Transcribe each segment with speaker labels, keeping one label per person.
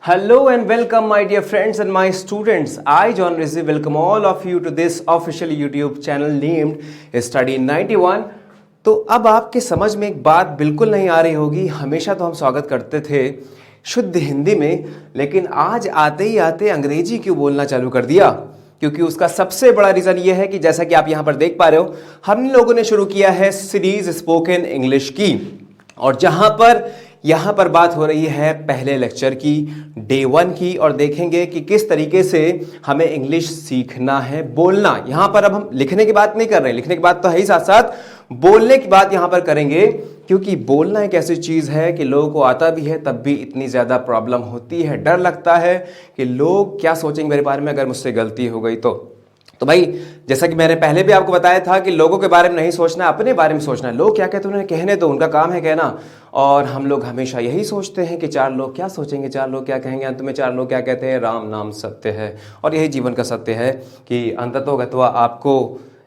Speaker 1: Hello and welcome, my dear friends and my students. I, John Rizzi, welcome all of you to this official YouTube channel named Study 91. तो अब आपके समझ में एक बात बिल्कुल नहीं आ रही होगी। हमेशा तो हम स्वागत करते थे शुद्ध हिंदी में, लेकिन आज आते ही आते अंग्रेजी क्यों बोलना चालू कर दिया? क्योंकि उसका सबसे बड़ा रीज़न ये है कि जैसा कि आप यहाँ पर देख पा रहे हो, हम लोगों ने शुरू किया है सीरीज स्पोकन इंग्लिश की, और यहाँ पर बात हो रही है पहले लेक्चर की, डे 1 की, और देखेंगे कि किस तरीके से हमें इंग्लिश सीखना है, बोलना। यहाँ पर अब हम लिखने की बात नहीं कर रहे हैं, लिखने की बात तो है ही, साथ साथ बोलने की बात यहाँ पर करेंगे, क्योंकि बोलना एक ऐसी चीज़ है कि लोगों को आता भी है तब भी इतनी ज़्यादा प्रॉब्लम होती है। डर लगता है कि लोग क्या सोचेंगे मेरे बारे में अगर मुझसे गलती हो गई तो भाई, जैसा कि मैंने पहले भी आपको बताया था कि लोगों के बारे में नहीं सोचना, अपने बारे में सोचना है। लोग क्या कहते हैं उन्हें कहने दो, उनका काम है कहना। और हम लोग हमेशा यही सोचते हैं कि चार लोग क्या सोचेंगे, चार लोग क्या कहेंगे, अंत में चार लोग क्या कहते हैं, राम नाम सत्य है। और यही जीवन का सत्य है कि अंततोगत्वा आपको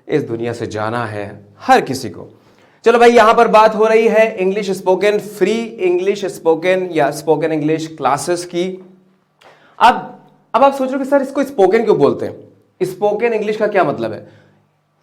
Speaker 1: इस दुनिया से जाना है, हर किसी को। चलो भाई, यहाँ पर बात हो रही है English spoken, free English spoken या स्पोकन इंग्लिश क्लासेस की। अब आप सोच रहे हो कि सर इसको स्पोकन क्यों बोलते हैं, स्पोकन इंग्लिश का क्या मतलब है?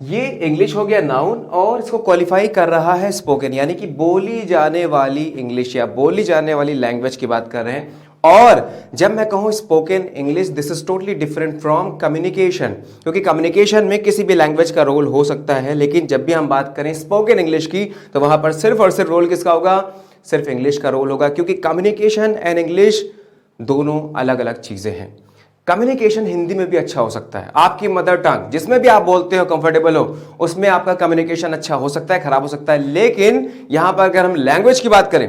Speaker 1: ये इंग्लिश हो गया नाउन, और इसको क्वालिफाई कर रहा है स्पोकन, यानी कि बोली जाने वाली इंग्लिश या बोली जाने वाली लैंग्वेज की बात कर रहे हैं। और जब मैं कहूं spoken English, this is totally different from communication, क्योंकि कम्युनिकेशन में किसी भी लैंग्वेज का रोल हो सकता है, लेकिन जब भी हम बात करें स्पोकन इंग्लिश की तो वहां पर सिर्फ और सिर्फ रोल किसका होगा? सिर्फ इंग्लिश का रोल होगा, क्योंकि कम्युनिकेशन एंड इंग्लिश दोनों अलग अलग चीजें हैं। कम्युनिकेशन हिंदी में भी अच्छा हो सकता है, आपकी मदर टंग जिसमें भी आप बोलते हो, कंफर्टेबल हो, उसमें आपका कम्युनिकेशन अच्छा हो सकता है, खराब हो सकता है। लेकिन यहां पर अगर हम लैंग्वेज की बात करें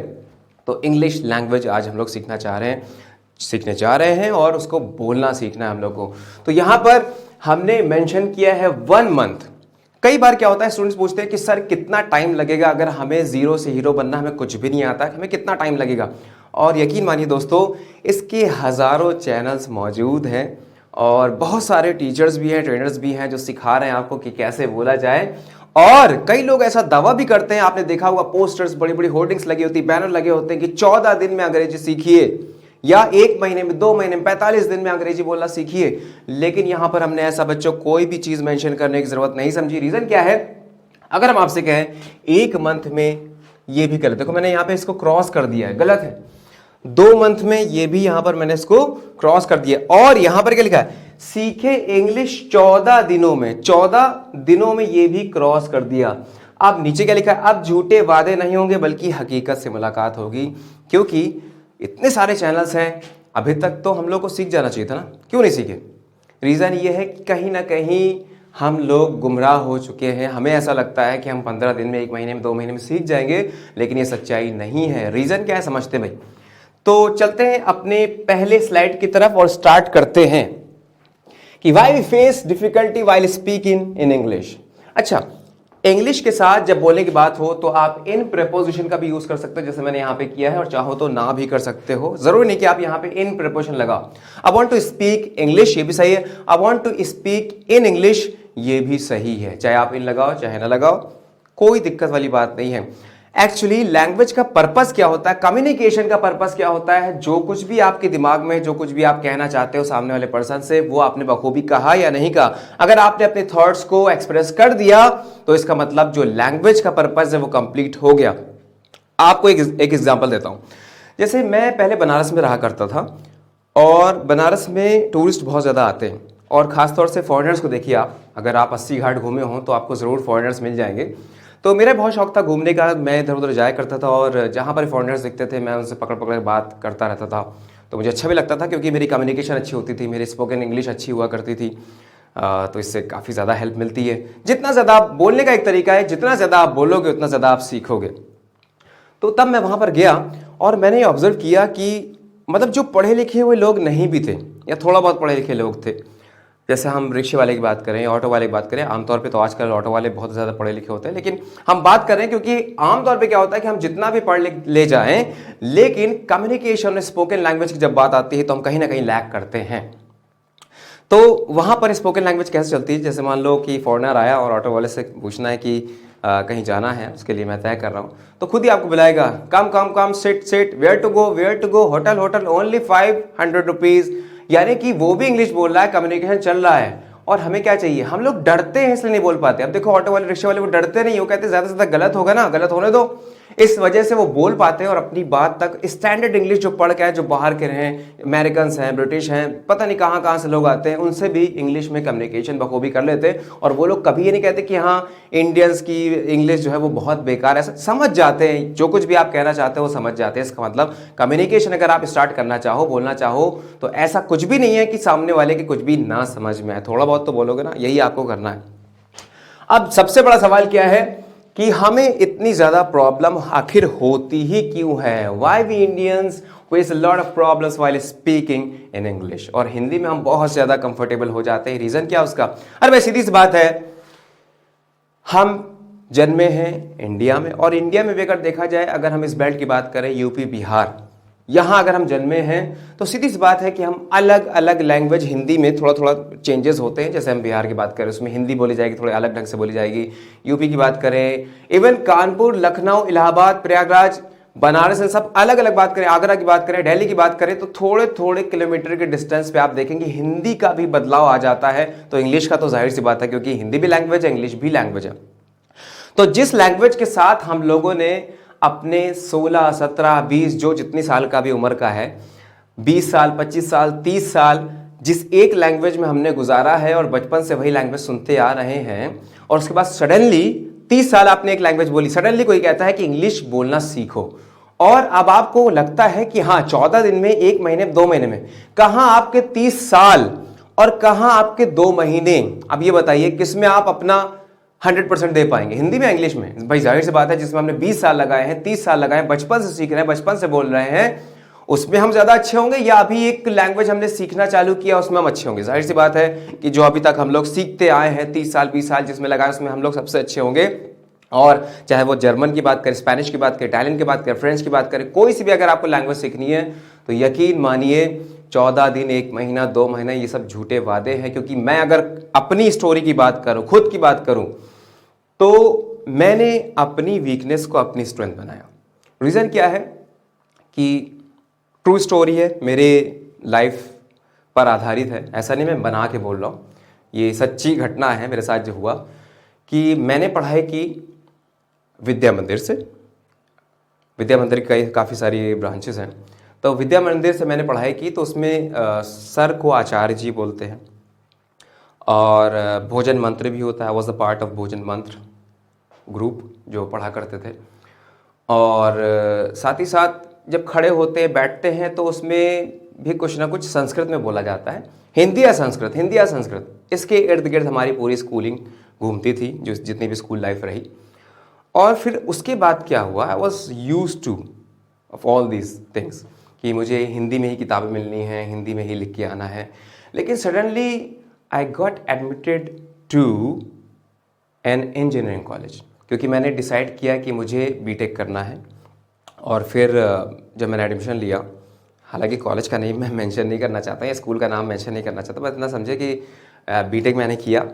Speaker 1: तो इंग्लिश लैंग्वेज आज हम लोग सीखने जा रहे हैं और उसको बोलना सीखना है हम लोग को। तो यहां पर हमने मेंशन किया है 1 मंथ। कई बार क्या होता है, स्टूडेंट्स पूछते हैं कि सर कितना टाइम लगेगा, अगर हमें जीरो से हीरो बनना, हमें कुछ भी नहीं आता, हमें कितना टाइम लगेगा? और यकीन मानिए दोस्तों, इसके हज़ारों चैनल्स मौजूद हैं और बहुत सारे टीचर्स भी हैं, ट्रेनर्स भी हैं जो सिखा रहे हैं आपको कि कैसे बोला जाए। और कई लोग ऐसा दावा भी करते हैं, आपने देखा होगा पोस्टर्स, बड़ी बड़ी होर्डिंग्स लगी होती, बैनर लगे होते हैं कि 14 दिन में अंग्रेजी सीखिए, या 1 महीने में, 2 महीने में, 45 दिन में अंग्रेजी बोलना सीखिए। लेकिन यहां पर हमने ऐसा बच्चों कोई भी चीज मेंशन करने की जरूरत नहीं समझी। रीजन क्या है? अगर हम आपसे कहें 1 मंथ में, ये भी गलत, देखो मैंने यहां पे इसको क्रॉस कर दिया है, गलत है। 2 मंथ में, ये भी यहां पर मैंने इसको क्रॉस कर दिया। और यहां पर क्या लिखा है? सीखे इंग्लिश 14 दिनों में, 14 दिनों में, ये भी क्रॉस कर दिया। अब नीचे क्या लिखा है? अब झूठे वादे नहीं होंगे बल्कि हकीकत से मुलाकात होगी। क्योंकि इतने सारे चैनल्स हैं, अभी तक तो हम लोग को सीख जाना चाहिए था ना, क्यों नहीं सीखे? रीज़न ये है कि कहीं ना कहीं हम लोग गुमराह हो चुके हैं। हमें ऐसा लगता है कि हम 15 दिन में, 1 महीने में, 2 महीने में सीख जाएंगे, लेकिन ये सच्चाई नहीं है। रीज़न क्या है समझते भाई? तो चलते हैं अपने पहले स्लाइड की तरफ और स्टार्ट करते हैं कि why we face difficulty while speaking in English. अच्छा, इंग्लिश के साथ जब बोलने की बात हो तो आप इन प्रेपोजिशन का भी यूज कर सकते हो, जैसे मैंने यहां पे किया है, और चाहो तो ना भी कर सकते हो। जरूरी नहीं कि आप यहां पे इन प्रेपोजिशन लगाओ। I want to speak English, ये भी सही है। I want to speak in English, ये भी सही है। चाहे आप इन लगाओ चाहे ना लगाओ, कोई दिक्कत वाली बात नहीं है। एक्चुअली लैंग्वेज का पर्पस क्या होता है, कम्युनिकेशन का पर्पस क्या होता है? जो कुछ भी आपके दिमाग में, जो कुछ भी आप कहना चाहते हो सामने वाले पर्सन से, वो आपने बखूबी कहा या नहीं कहा। अगर आपने अपने थॉट्स को एक्सप्रेस कर दिया तो इसका मतलब जो लैंग्वेज का पर्पस है वो कंप्लीट हो गया। आपको एक एग्जांपल देता हूं। जैसे मैं पहले बनारस में रहा करता था, और बनारस में टूरिस्ट बहुत ज़्यादा आते हैं, और ख़ासतौर से फॉरेनर्स को देखिए आप, अगर आप 80 घाट घूमे हों तो आपको ज़रूर फॉरेनर्स मिल जाएंगे। तो मेरा बहुत शौक था घूमने का, मैं इधर उधर जाया करता था, और जहाँ पर फॉरेनर्स दिखते थे मैं उनसे पकड़ पकड़ बात करता रहता था। तो मुझे अच्छा भी लगता था, क्योंकि मेरी कम्युनिकेशन अच्छी होती थी, मेरी स्पोकन इंग्लिश अच्छी हुआ करती थी। तो इससे काफ़ी ज़्यादा हेल्प मिलती है। जितना ज़्यादा आप बोलने का एक तरीका है, जितना ज़्यादा आप बोलोगे उतना ज़्यादा आप सीखोगे। तो तब मैं वहाँ पर गया और मैंने ये ऑब्जर्व किया कि मतलब जो पढ़े लिखे हुए लोग नहीं भी थे, या थोड़ा बहुत पढ़े लिखे लोग थे, जैसे हम रिक्शे वाले की बात करें, ऑटो वाले की बात करें, आमतौर पे तो आजकल ऑटो वाले बहुत ज़्यादा पढ़े लिखे होते हैं, लेकिन हम बात कर रहे हैं क्योंकि आमतौर पे क्या होता है कि हम जितना भी पढ़ लिख ले जाएं, लेकिन कम्युनिकेशन में स्पोकन लैंग्वेज की जब बात आती है तो हम कहीं ना कहीं लैक करते हैं। तो वहाँ पर स्पोकन लैंग्वेज कैसे चलती है? जैसे मान लो कि फॉरेनर आया और ऑटो वाले से पूछना है कि कहीं जाना है, उसके लिए मैं तय कर रहा हूँ, तो खुद ही आपको बुलाएगा, come come come, sit sit, where to go, hotel hotel, only 500 rupees. यानी कि वो भी इंग्लिश बोल रहा है, कम्युनिकेशन चल रहा है, और हमें क्या चाहिए, हम लोग डरते हैं इसलिए नहीं बोल पाते। अब देखो ऑटो वाले, रिक्शा वाले, वो डरते नहीं, वो कहते हैं ज़्यादा से ज़्यादा गलत होगा ना, गलत होने दो, इस वजह से वो बोल पाते हैं और अपनी बात तक स्टैंडर्ड इंग्लिश जो पढ़ के आए, जो बाहर के हैं, अमेरिकन हैं, ब्रिटिश हैं, पता नहीं कहाँ कहाँ से लोग आते हैं, उनसे भी इंग्लिश में कम्युनिकेशन बखूबी कर लेते हैं। और वो लोग कभी ये नहीं कहते कि हाँ इंडियंस की इंग्लिश जो है वो बहुत बेकार है, समझ जाते हैं, जो कुछ भी आप कहना चाहते हो वो समझ जाते हैं। इसका मतलब कम्युनिकेशन अगर आप स्टार्ट करना चाहो, बोलना चाहो, तो ऐसा कुछ भी नहीं है कि सामने वाले की कुछ भी ना समझ में आए, थोड़ा बहुत तो बोलोगे ना, यही आपको करना है। अब सबसे बड़ा सवाल क्या है कि हमें इतनी ज़्यादा प्रॉब्लम आखिर होती ही क्यों है? Why we Indians face a lot of problems while speaking in English. और हिंदी में हम बहुत ज़्यादा कंफर्टेबल हो जाते हैं। रीज़न क्या उसका? अरे भाई सीधी सी बात है, हम जन्मे हैं इंडिया में, और इंडिया में भी अगर देखा जाए, अगर हम इस बेल्ट की बात करें, यूपी बिहार, यहाँ अगर हम जन्मे हैं, तो सीधी सी बात है कि हम अलग अलग लैंग्वेज, हिंदी में थोड़ा थोड़ा चेंजेस होते हैं। जैसे हम बिहार की बात करें, उसमें हिंदी बोली जाएगी, थोड़े अलग ढंग से बोली जाएगी। यूपी की बात करें, इवन कानपुर, लखनऊ, इलाहाबाद, प्रयागराज, बनारस, इन सब अलग अलग बात करें, आगरा की बात करें, दिल्ली की बात करें, तो थोड़े थोड़े किलोमीटर के डिस्टेंस पे आप देखेंगे हिंदी का भी बदलाव आ जाता है। तो इंग्लिश का तो जाहिर सी बात है, क्योंकि हिंदी भी लैंग्वेज है, इंग्लिश भी लैंग्वेज है। तो जिस लैंग्वेज के साथ हम लोगों ने अपने 16, 17, 20, जो जितनी साल का भी उम्र का है, 20 साल, 25 साल, 30 साल, जिस एक लैंग्वेज में हमने गुजारा है और बचपन से वही लैंग्वेज सुनते आ रहे हैं, और उसके बाद सडनली 30 साल आपने एक लैंग्वेज बोली, सडनली कोई कहता है कि इंग्लिश बोलना सीखो, और अब आपको लगता है कि हाँ 14 दिन में, 1 महीने, 2 महीने में, कहाँ आपके 30 साल और कहाँ आपके 2 महीने। अब ये बताइए किसमें आप अपना 100% दे पाएंगे, हिंदी में, इंग्लिश में? भाई जाहिर सी बात है, जिसमें हमने 20 साल लगाए हैं, 30 साल लगाए हैं, बचपन से सीख रहे हैं, बचपन से बोल रहे हैं, उसमें हम ज्यादा अच्छे होंगे, या अभी एक लैंग्वेज हमने सीखना चालू किया उसमें हम अच्छे होंगे? जाहिर सी बात है कि जो अभी तक हम लोग सीखते आए हैं, 30 साल, 20 साल जिसमें लगाए, उसमें हम लोग सबसे अच्छे होंगे। और चाहे वो जर्मन की बात करें, स्पेनिश की बात करें, इटालियन की बात करें, फ्रेंच की बात करें, कोई सी भी अगर आपको लैंग्वेज सीखनी है, तो यकीन मानिए 14 दिन, 1 महीना, 2 महीना, ये सब झूठे वादे हैं। क्योंकि मैं अगर अपनी स्टोरी की बात करूं, खुद की बात करूं, तो मैंने अपनी वीकनेस को अपनी स्ट्रेंथ बनाया। रीज़न क्या है कि ट्रू स्टोरी है, मेरे लाइफ पर आधारित है, ऐसा नहीं मैं बना के बोल रहा हूँ, ये सच्ची घटना है मेरे साथ जो हुआ। कि मैंने पढ़ाई की विद्या मंदिर से, विद्या मंदिर की काफ़ी सारी ब्रांचेस हैं, तो विद्या मंदिर से मैंने पढ़ाई की। तो उसमें सर को आचार्य जी बोलते हैं, और भोजन मंत्र भी होता है। वॉज द पार्ट ऑफ भोजन मंत्र ग्रुप जो पढ़ा करते थे। और साथ ही साथ जब खड़े होते हैं, बैठते हैं, तो उसमें भी कुछ ना कुछ संस्कृत में बोला जाता है, हिंदी या संस्कृत, हिंदी या संस्कृत, इसके इर्द गिर्द हमारी पूरी स्कूलिंग घूमती थी, जो जितनी भी स्कूल लाइफ रही। और फिर उसके बाद क्या हुआ, I was use two of all these things, कि मुझे हिंदी में ही किताबें मिलनी हैं, हिंदी में ही लिख के आना है। लेकिन suddenly I got admitted to an engineering college, क्योंकि मैंने डिसाइड किया कि मुझे बीटेक करना है। और फिर जब मैंने एडमिशन लिया, हालांकि कॉलेज का नेम मैं मेंशन नहीं करना चाहता या स्कूल का नाम मेंशन नहीं करना चाहता, बस इतना समझे कि बीटेक मैंने किया।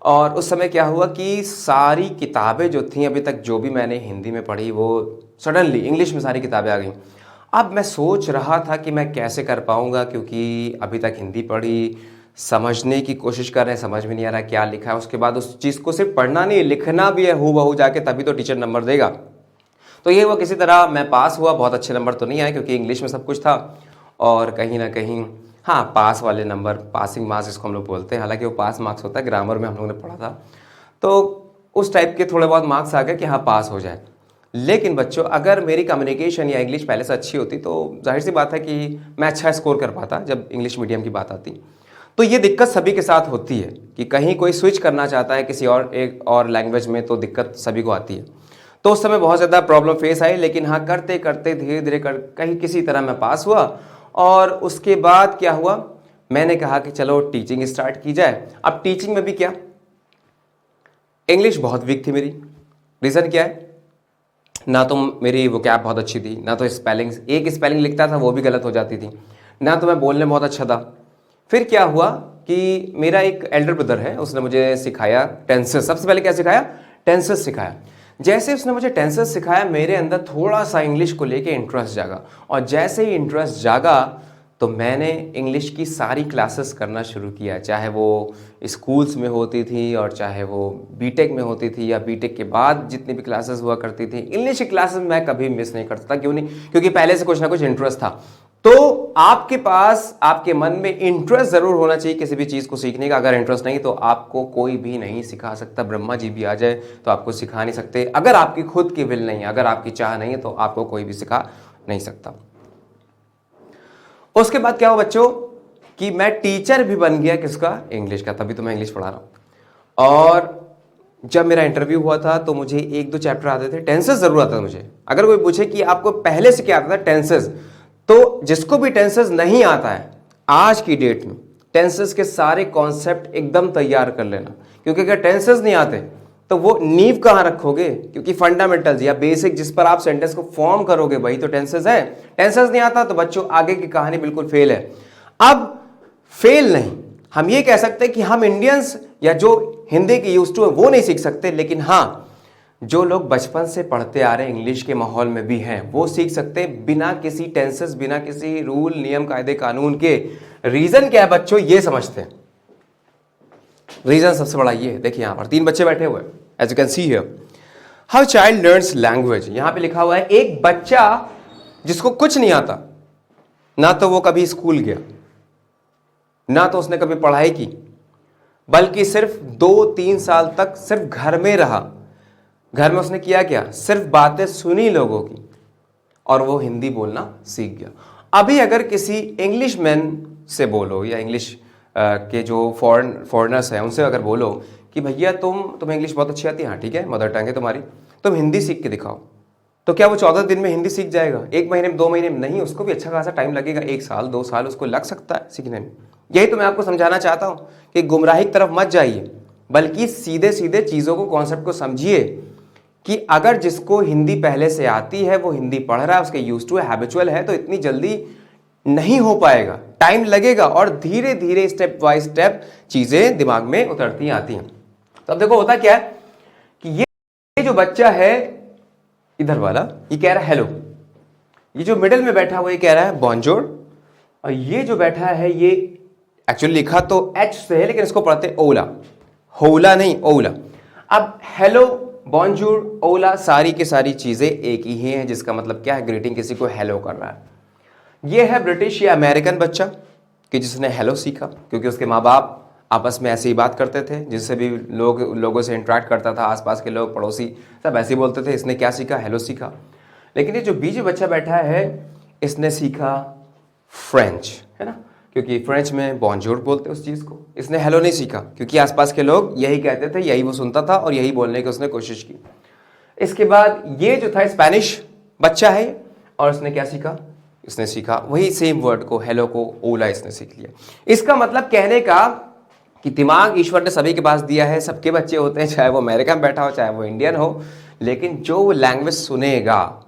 Speaker 1: और उस समय क्या हुआ कि सारी किताबें जो थीं अभी तक, जो भी मैंने हिंदी में पढ़ी, वो सडनली इंग्लिश में सारी किताबें आ गई। अब मैं सोच रहा था कि मैं कैसे कर पाऊँगा, क्योंकि अभी तक हिंदी पढ़ी, समझने की कोशिश कर रहे हैं, समझ में नहीं आ रहा क्या लिखा है। उसके बाद उस चीज़ को सिर्फ पढ़ना नहीं, लिखना भी है हूबहू जाके, तभी तो टीचर नंबर देगा। तो ये वो किसी तरह मैं पास हुआ। बहुत अच्छे नंबर तो नहीं आए, क्योंकि इंग्लिश में सब कुछ था, और कहीं ना कहीं हाँ पास वाले नंबर, पासिंग मार्क्स जिसको हम लोग बोलते हैं, हालांकि वो पास मार्क्स होता है, ग्रामर में हम लोगों ने पढ़ा था, तो उस टाइप के थोड़े बहुत मार्क्स आ गए कि हाँ पास हो जाए। लेकिन बच्चों, अगर मेरी कम्युनिकेशन या इंग्लिश पहले से अच्छी होती, तो जाहिर सी बात है कि मैं अच्छा स्कोर कर पाता जब इंग्लिश मीडियम की बात आती। तो ये दिक्कत सभी के साथ होती है कि कहीं कोई स्विच करना चाहता है किसी और एक और लैंग्वेज में, तो दिक्कत सभी को आती है। तो उस समय बहुत ज़्यादा प्रॉब्लम फेस आई, लेकिन हाँ करते करते धीरे धीरे कर कहीं किसी तरह मैं पास हुआ। और उसके बाद क्या हुआ, मैंने कहा कि चलो टीचिंग स्टार्ट की जाए। अब टीचिंग में भी क्या, इंग्लिश बहुत वीक थी मेरी। रीज़न क्या है, ना तो मेरी वोकैब बहुत अच्छी थी, ना तो स्पेलिंग, एक स्पेलिंग लिखता था वो भी गलत हो जाती थी, ना तो मैं बोलने में बहुत अच्छा था। फिर क्या हुआ कि मेरा एक एल्डर ब्रदर है, उसने मुझे सिखाया टेंसेस। सबसे पहले क्या सिखाया, टेंसेस सिखाया जैसे उसने मुझे टेंसेस सिखाया, मेरे अंदर थोड़ा सा इंग्लिश को लेके इंटरेस्ट जागा, और जैसे ही इंटरेस्ट जागा तो मैंने इंग्लिश की सारी क्लासेस करना शुरू किया, चाहे वो स्कूल्स में होती थी और चाहे वो बीटेक में होती थी या बीटेक के बाद जितनी भी क्लासेस हुआ करती थी। इंग्लिश की क्लासेस मैं कभी मिस नहीं करता था। क्यों नहीं? क्योंकि पहले से कुछ ना कुछ इंटरेस्ट था। तो आपके पास, आपके मन में इंटरेस्ट जरूर होना चाहिए किसी भी चीज़ को सीखने का। अगर इंटरेस्ट नहीं तो आपको कोई भी नहीं सिखा सकता। ब्रह्मा जी भी आ जाए तो आपको सिखा नहीं सकते। अगर आपकी खुद की विल नहीं है, अगर आपकी चाह नहीं है, तो आपको कोई भी सिखा नहीं सकता। उसके बाद क्या हुआ बच्चों कि मैं टीचर भी बन गया, किसका? इंग्लिश का। तभी तो मैं इंग्लिश पढ़ा रहा हूं। और जब मेरा इंटरव्यू हुआ था तो मुझे 1-2 चैप्टर आते थे। टेंसेस जरूर आता था मुझे। अगर कोई पूछे कि आपको पहले से क्या आता था? टेंसेस। तो जिसको भी टेंसेस नहीं आता है, आज की डेट में टेंसेस के सारे कॉन्सेप्ट एकदम तैयार कर लेना। क्योंकि अगर टेंसेस नहीं आते तो वो नींव कहां रखोगे? क्योंकि फंडामेंटल्स या बेसिक जिस पर आप सेंटेंस को फॉर्म करोगे वही तो टेंसेस है। टेंसेस नहीं आता तो बच्चों आगे की कहानी बिल्कुल फेल है। अब फेल नहीं, हम ये कह सकते हैं कि हम इंडियंस या जो हिंदी की यूज टू है वो नहीं सीख सकते, लेकिन हाँ, जो लोग बचपन से पढ़ते आ रहे हैं, इंग्लिश के माहौल में भी हैं, वो सीख सकते हैं बिना किसी टेंसेस, बिना किसी रूल, नियम, कायदे, कानून के। रीजन क्या है बच्चों? ये समझते हैं। रीजन सबसे बड़ा ये है। देखिए यहां पर 3 बच्चे बैठे हुए हैं, as you can see here. How child learns language. यहां पे लिखा हुआ है एक बच्चा जिसको कुछ नहीं आता, ना तो वो कभी स्कूल गया, ना तो उसने कभी पढ़ाई की, बल्कि सिर्फ 2-3 साल तक सिर्फ घर में रहा। घर में उसने किया क्या? सिर्फ बातें सुनी लोगों की और वो हिंदी बोलना सीख गया। अभी अगर किसी इंग्लिश मैन से बोलो या इंग्लिश के जो फॉरेनर्स हैं उनसे अगर बोलो कि भैया तुम्हें इंग्लिश बहुत अच्छी आती है, हाँ ठीक है, मदर टंग है तुम्हारी, तुम हिंदी सीख के दिखाओ, तो क्या वो 14 दिन में हिंदी सीख जाएगा? 1 महीने में, 2 महीने में? नहीं, उसको भी अच्छा खासा टाइम लगेगा। 1 साल 2 साल उसको लग सकता है सीखने में। यही तो मैं आपको समझाना चाहता हूं कि गुमराही की तरफ मत जाइए, बल्कि सीधे सीधे चीज़ों को, कॉन्सेप्ट को समझिए कि अगर जिसको हिंदी पहले से आती है, वो हिंदी पढ़ रहा है, उसके यूज टू है, हैबिचुअल है, तो इतनी जल्दी नहीं हो पाएगा, टाइम लगेगा और धीरे धीरे स्टेप बाय स्टेप चीजें दिमाग में उतरती आती हैं। तो अब देखो होता क्या है कि ये जो बच्चा है इधर वाला, ये कह रहा है हेलो। ये जो मिडिल में बैठा हुआ ये कह रहा है बॉन्जोर। और ये जो बैठा है ये एक्चुअली लिखा तो एच से है, लेकिन इसको पढ़ते ओला, होला नहीं, ओला। अब हेलो, बॉन्जूर, ओला, सारी की सारी चीजें एक ही हैं, जिसका मतलब क्या है? ग्रीटिंग, किसी को हेलो कर रहा है। ये है ब्रिटिश या अमेरिकन बच्चा कि जिसने हेलो सीखा, क्योंकि उसके माँ बाप आपस में ऐसे ही बात करते थे, जिससे भी लोगों से इंटरेक्ट करता था, आसपास के लोग, पड़ोसी, सब ऐसे ही बोलते थे। इसने क्या सीखा? हेलो सीखा। लेकिन ये जो बीच बच्चा बैठा है, इसने सीखा फ्रेंच, है ना, क्योंकि फ्रेंच में बॉन्जोर बोलते उस चीज़ को। इसने हेलो नहीं सीखा, क्योंकि आसपास के लोग यही कहते थे, यही वो सुनता था और यही बोलने की उसने कोशिश की। इसके बाद ये जो था स्पेनिश बच्चा है, और इसने क्या सीखा? इसने सीखा वही सेम वर्ड को, हेलो को, ओला इसने सीख लिया। इसका मतलब कहने का कि दिमाग ईश्वर ने सभी के पास दिया है, सबके बच्चे होते हैं, चाहे वो अमेरिका में बैठा हो, चाहे वो इंडियन हो, लेकिन जो लैंग्वेज सुनेगा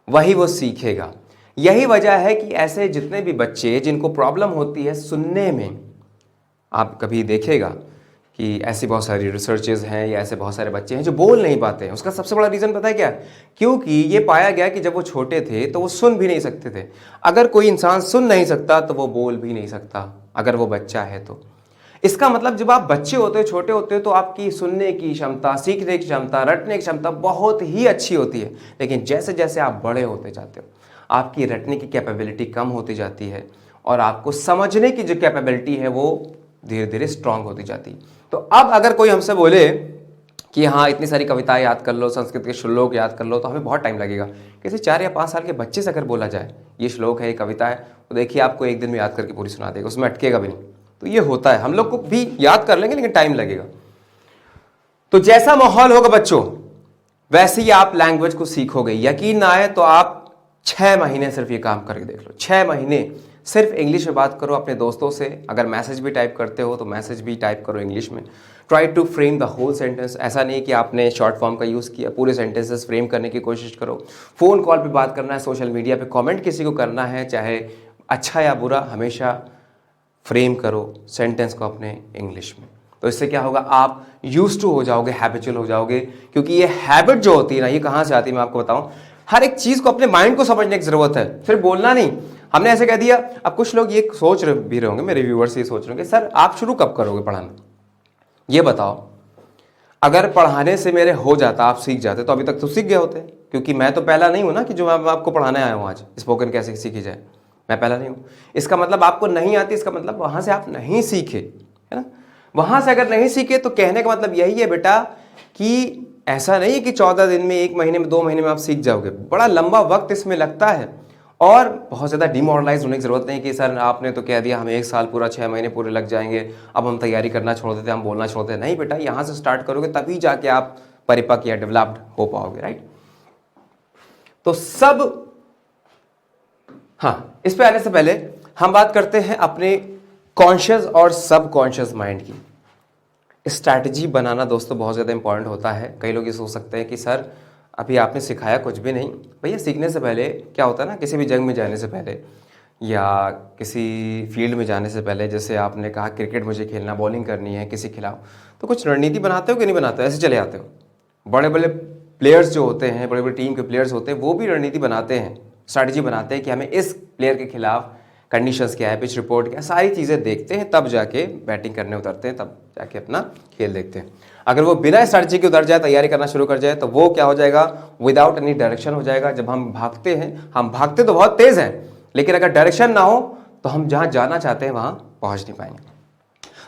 Speaker 1: वही वो सीखेगा। यही वजह है कि ऐसे जितने भी बच्चे जिनको प्रॉब्लम होती है सुनने में, आप कभी देखेगा कि ऐसी बहुत सारी रिसर्चेज हैं या ऐसे बहुत सारे बच्चे हैं जो बोल नहीं पाते हैं। उसका सबसे बड़ा रीज़न पता है क्या? क्योंकि ये पाया गया कि जब वो छोटे थे तो वो सुन भी नहीं सकते थे। अगर कोई इंसान सुन नहीं सकता तो वो बोल भी नहीं सकता, अगर वो बच्चा है तो। इसका मतलब जब आप बच्चे होते हो, छोटे होते हो, तो आपकी सुनने की क्षमता, सीखने की क्षमता, रटने की क्षमता बहुत ही अच्छी होती है। लेकिन जैसे जैसे आप बड़े होते जाते हो, आपकी रटने की कैपेबिलिटी कम होती जाती है और आपको समझने की जो कैपेबिलिटी है वो धीरे धीरे स्ट्रांग होती जाती है। तो अब अगर कोई हमसे बोले कि हाँ इतनी सारी कविताएं याद कर लो, संस्कृत के श्लोक याद कर लो, तो हमें बहुत टाइम लगेगा। किसी 4 या 5 साल के बच्चे से अगर बोला जाए ये श्लोक है, ये कविता है, तो देखिए आपको 1 दिन में याद करके पूरी सुना देगा, उसमें अटकेगा भी नहीं। तो ये होता है, हम लोग को भी याद कर लेंगे लेकिन टाइम लगेगा। तो जैसा माहौल होगा बच्चों, वैसे ही आप लैंग्वेज को सीखोगे। यकीन ना आए तो आप 6 महीने सिर्फ ये काम करके देख लो। 6 महीने सिर्फ इंग्लिश में बात करो अपने दोस्तों से। अगर मैसेज भी टाइप करते हो तो मैसेज भी टाइप करो इंग्लिश में। Try to frame the whole sentence. ऐसा नहीं कि आपने शॉर्ट फॉर्म का यूज़ किया, पूरे सेंटेंसेस फ्रेम करने की कोशिश करो। फ़ोन कॉल पे बात करना है, सोशल मीडिया पे कमेंट किसी को करना है, चाहे अच्छा या बुरा, हमेशा फ्रेम करो सेंटेंस को अपने इंग्लिश में। तो इससे क्या होगा, आप यूज टू हो जाओगे, हैबिचुअल हो जाओगे। क्योंकि ये हैबिट जो होती है ना, ये कहाँ से आती है मैं आपको बताऊं। हर एक चीज को अपने माइंड को समझने की जरूरत है, सिर्फ बोलना नहीं। हमने ऐसे कह दिया। अब कुछ लोग ये सोच रहे भी रहे होंगे, मेरे व्यूअर्स ये सोच रहे होंगे, सर आप शुरू कब करोगे पढ़ाना, ये बताओ। अगर पढ़ाने से मेरे हो जाता, आप सीख जाते, तो अभी तक तो सीख गए होते। क्योंकि मैं तो पहला नहीं हूं ना कि जो मैं आपको पढ़ाने आया हूं आज, स्पोकन कैसे सीखी जाए, मैं पहला नहीं हूं। इसका मतलब आपको नहीं आती, इसका मतलब वहां से आप नहीं सीखे, है ना। वहां से अगर नहीं सीखे तो कहने का मतलब यही है बेटा कि ऐसा नहीं है कि 14 दिन में, 1 महीने में, 2 महीने में आप सीख जाओगे। बड़ा लंबा वक्त इसमें लगता है। और बहुत ज़्यादा डिमोरलाइज होने की ज़रूरत नहीं कि सर आपने तो कह दिया हमें 1 साल पूरा, 6 महीने पूरे लग जाएंगे, अब हम तैयारी करना छोड़ देते, हम बोलना छोड़ देते। नहीं बेटा, यहाँ से स्टार्ट करोगे तभी जाके आप परिपक्व या डेवलप्ड हो पाओगे, राइट। तो सब, हाँ, इस पे आने से पहले हम बात करते हैं अपने कॉन्शियस और सबकॉन्शियस माइंड की। स्ट्रैटेजी बनाना दोस्तों बहुत ज़्यादा इंपॉर्टेंट होता है। कई लोग ये सोच सकते हैं कि सर अभी आपने सिखाया कुछ भी नहीं। भैया सीखने से पहले क्या होता है ना, किसी भी जंग में जाने से पहले या किसी फील्ड में जाने से पहले, जैसे आपने कहा क्रिकेट मुझे खेलना, बॉलिंग करनी है किसी खिलाफ, तो कुछ रणनीति बनाते हो कि नहीं बनाते हो, ऐसे चले आते हो। बड़े बड़े प्लेयर्स जो होते हैं, बड़े बड़े टीम के प्लेयर्स होते हैं, वो भी रणनीति बनाते हैं, स्ट्रैटेजी बनाते हैं कि हमें इस प्लेयर के खिलाफ कंडीशंस क्या है, पिच रिपोर्ट क्या, सारी चीज़ें देखते हैं, तब जाके बैटिंग करने उतरते हैं, तब जाके अपना खेल देखते हैं। अगर वो बिना स्ट्रैटेजी के उतर जाए, तैयारी करना शुरू कर जाए, तो वो क्या हो जाएगा, विदाउट एनी डायरेक्शन हो जाएगा। जब हम भागते हैं, हम भागते तो बहुत तेज हैं, लेकिन अगर डायरेक्शन ना हो तो हम जहाँ जाना चाहते हैं वहाँ पहुँच नहीं पाएंगे।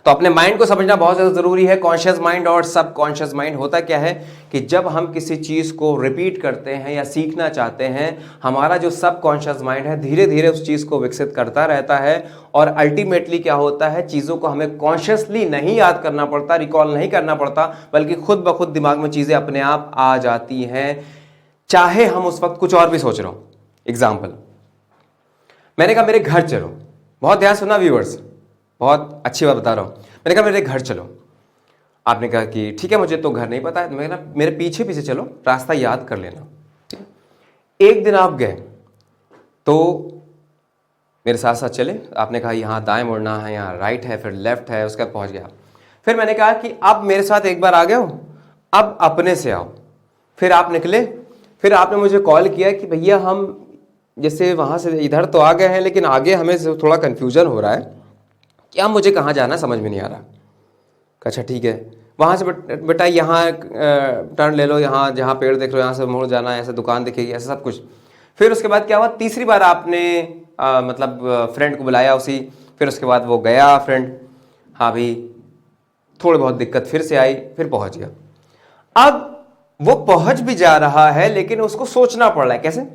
Speaker 1: तो अपने माइंड को समझना बहुत ज़्यादा ज़रूरी है। कॉन्शियस माइंड और सबकॉन्शियस माइंड होता क्या है कि जब हम किसी चीज़ को रिपीट करते हैं या सीखना चाहते हैं, हमारा जो सबकॉन्शियस माइंड है धीरे धीरे उस चीज़ को विकसित करता रहता है। और अल्टीमेटली क्या होता है, चीज़ों को हमें कॉन्शियसली नहीं याद करना पड़ता, रिकॉल नहीं करना पड़ता, बल्कि खुद ब खुद दिमाग में चीज़ें अपने आप आ जाती हैं, चाहे हम उस वक्त कुछ और भी सोच रहे हो। एग्जाम्पल, मैंने कहा मेरे घर चलो, बहुत ध्यान सुना व्यूअर्स, बहुत अच्छी बात बता रहा हूँ। मैंने कहा मेरे घर चलो, आपने कहा कि ठीक है मुझे तो घर नहीं पता है। मैंने कहा मेरे पीछे पीछे चलो, रास्ता याद कर लेना। एक दिन आप गए तो मेरे साथ साथ चले, आपने कहा यहाँ दाएं मुड़ना है, यहाँ राइट है, फिर लेफ्ट है, उसके बाद पहुँच गया। फिर मैंने कहा कि अब मेरे साथ एक बार आ गए हो, अब अपने से आओ। फिर आप निकले, फिर आपने मुझे कॉल किया कि भैया हम जैसे वहाँ से इधर तो आ गए हैं, लेकिन आगे हमें थोड़ा कन्फ्यूजन हो रहा है कि अब मुझे कहाँ जाना समझ में नहीं आ रहा। अच्छा ठीक है, वहाँ से बेटा यहाँ टर्न ले लो, यहाँ जहाँ पेड़ देख लो यहाँ से मुड़ जाना, ऐसे दुकान दिखेगी, ऐसा सब कुछ। फिर उसके बाद क्या हुआ, तीसरी बार आपने मतलब फ्रेंड को बुलाया उसी, फिर उसके बाद वो गया फ्रेंड, हाँ भी थोड़ी बहुत दिक्कत फिर से आई, फिर पहुँच गया। अब वो पहुँच भी जा रहा है, लेकिन उसको सोचना पड़ रहा है कैसे।